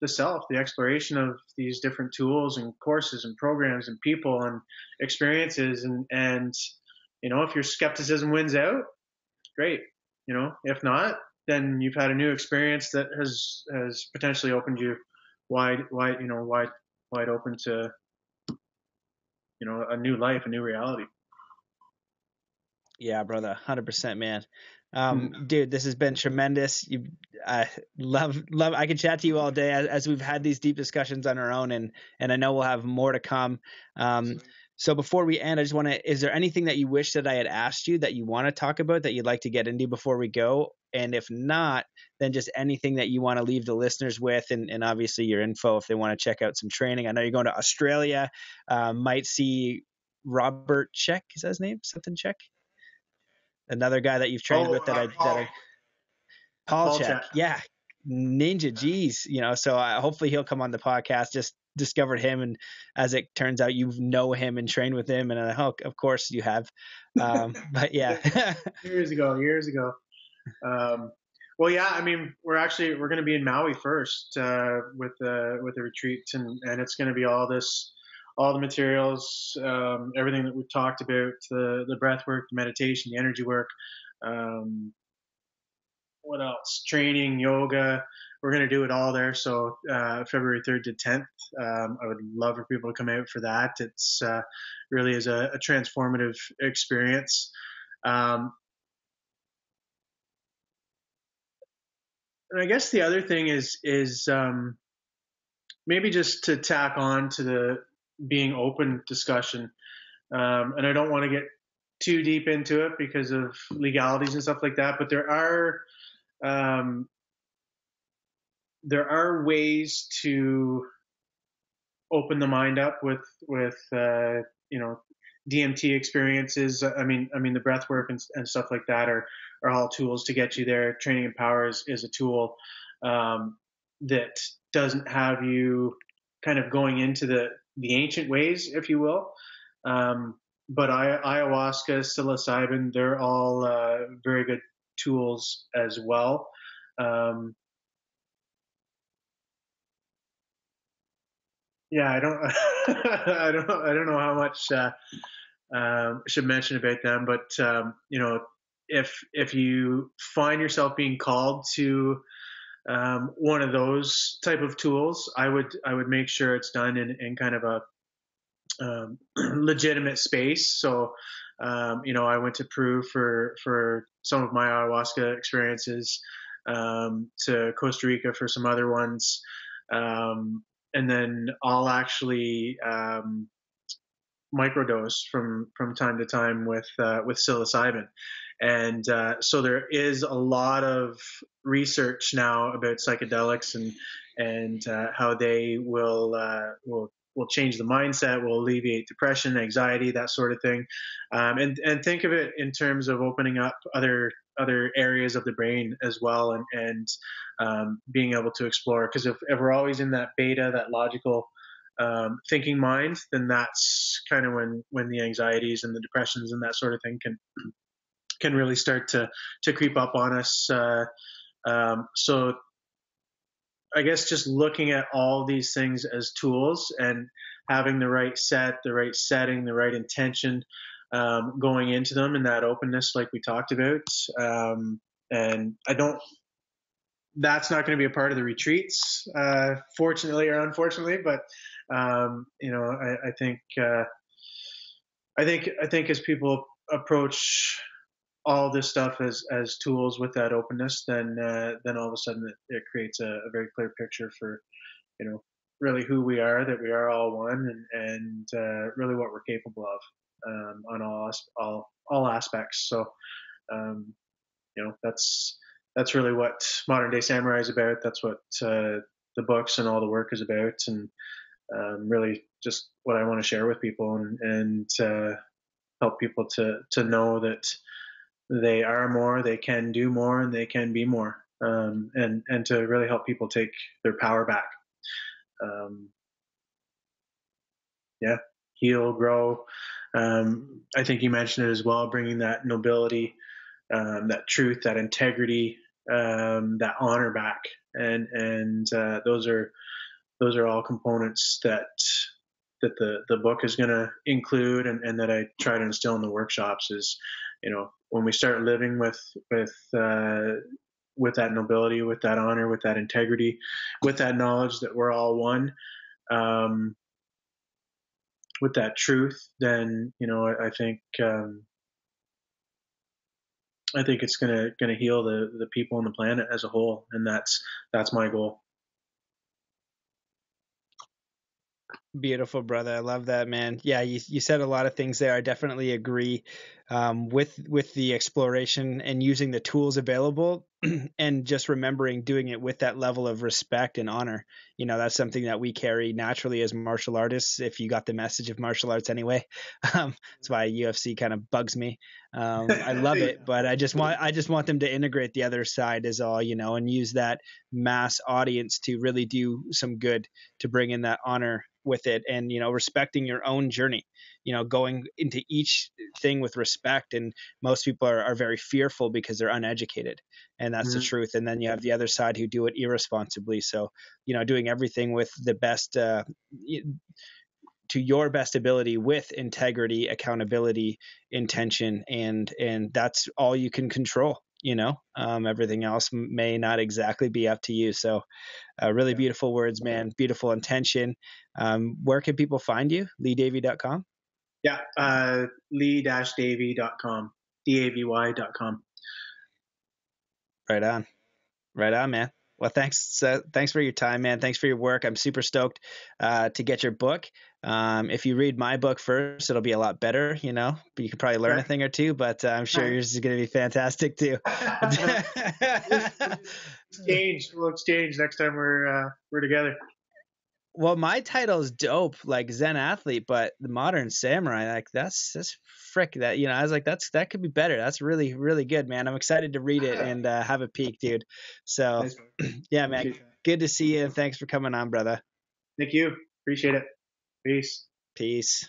S2: the self, the exploration of these different tools and courses and programs and people and experiences, and you know, if your skepticism wins out, great. You know, if not, then you've had a new experience that has potentially opened you wide open to, you know, a new life, a new reality.
S1: Yeah, brother, 100%, man. Dude, this has been tremendous. I love. I could chat to you all day as we've had these deep discussions on our own, and I know we'll have more to come. So before we end, I just want to, is there anything that you wish that I had asked you that you want to talk about that you'd like to get into before we go? And if not, then just anything that you want to leave the listeners with, and obviously your info if they want to check out some training. I know you're going to Australia, might see Robert Check, is that his name? Something Check? Another guy that you've trained with that I Paul Check. Yeah. Ninja, geez, you know, so hopefully he'll come on the podcast. Just discovered him, and as it turns out, you know him and trained with him, and of course you have. But yeah,
S2: years ago. Well, yeah, I mean, we're going to be in Maui first with the retreat, and it's going to be all the materials, everything that we've talked about, the breath work, the meditation, the energy work. What else? Training, yoga. We're going to do it all there. So February 3rd to 10th. I would love for people to come out for that. It's really is a transformative experience. And I guess the other thing is maybe just to tack on to the being open discussion. And I don't want to get too deep into it because of legalities and stuff like that, but there are ways to open the mind up with you know, DMT experiences. I mean the breath work and stuff like that are all tools to get you there. Training and Power is a tool that doesn't have you kind of going into the ancient ways, if you will. But ayahuasca, psilocybin, they're all very good tools as well. Yeah, I don't, I don't know how much I should mention about them, but you know, if you find yourself being called to one of those type of tools, I would make sure it's done in kind of a legitimate space. So, you know, I went to Peru for some of my ayahuasca experiences, to Costa Rica for some other ones. And then I'll actually, microdose from time to time with psilocybin. And so there is a lot of research now about psychedelics and how they will will change the mindset, will alleviate depression, anxiety, that sort of thing. And think of it in terms of opening up other areas of the brain as well, and being able to explore. Because if we're always in that beta, that logical thinking mind, then that's kind of when the anxieties and the depressions and that sort of thing can really start to creep up on us. So I guess just looking at all these things as tools and having the right setting, the right intention going into them, and that openness, like we talked about. And that's not going to be a part of the retreats, fortunately or unfortunately. But I think as people approach all this stuff as tools with that openness, then all of a sudden it creates a very clear picture for really who we are, that we are all one, and really what we're capable of on all aspects. So that's really what Modern Day Samurai is about. That's what the books and all the work is about, and really just what I want to share with people, and help people to know that they are more, they can do more, and they can be more, and to really help people take their power back. Heal, grow. I think you mentioned it as well, bringing that nobility, that truth, that integrity, that honor back, and those are all components that the book is going to include, and that I try to instill in the workshops. Is when we start living with that nobility, with that honor, with that integrity, with that knowledge that we're all one, with that truth, then I think it's gonna heal the people on the planet as a whole, and that's my goal.
S1: Beautiful, brother. I love that, man. Yeah, you said a lot of things there. I definitely agree with the exploration and using the tools available, and just remembering doing it with that level of respect and honor. That's something that we carry naturally as martial artists, if you got the message of martial arts anyway. That's why UFC kind of bugs me. I love it, but I just want them to integrate the other side is all, and use that mass audience to really do some good, to bring in that honor with it, and respecting your own journey, going into each thing with respect. And most people are very fearful because they're uneducated, and that's the truth. And then you have the other side who do it irresponsibly. So doing everything with the best to your best ability, with integrity, accountability, intention, and that's all you can control. Everything else may not exactly be up to you. So really beautiful words, man. Beautiful intention. Where can people find you? LeeDavy.com?
S2: Yeah, lee-davy.com, davy.com.
S1: Right on, man. Well, thanks for your time, man. Thanks for your work. I'm super stoked to get your book. If you read my book first, it'll be a lot better, but you can probably learn a thing or two, but I'm sure yours is going to be fantastic too.
S2: We'll exchange next time we're together.
S1: Well, my title is dope, like Zen athlete, but the Modern Samurai, like that's frick that, I was like, that could be better. That's really, really good, man. I'm excited to read it and have a peek, dude. So nice. Yeah, man, good to see you. And thanks for coming on, brother.
S2: Thank you. Appreciate it. Peace.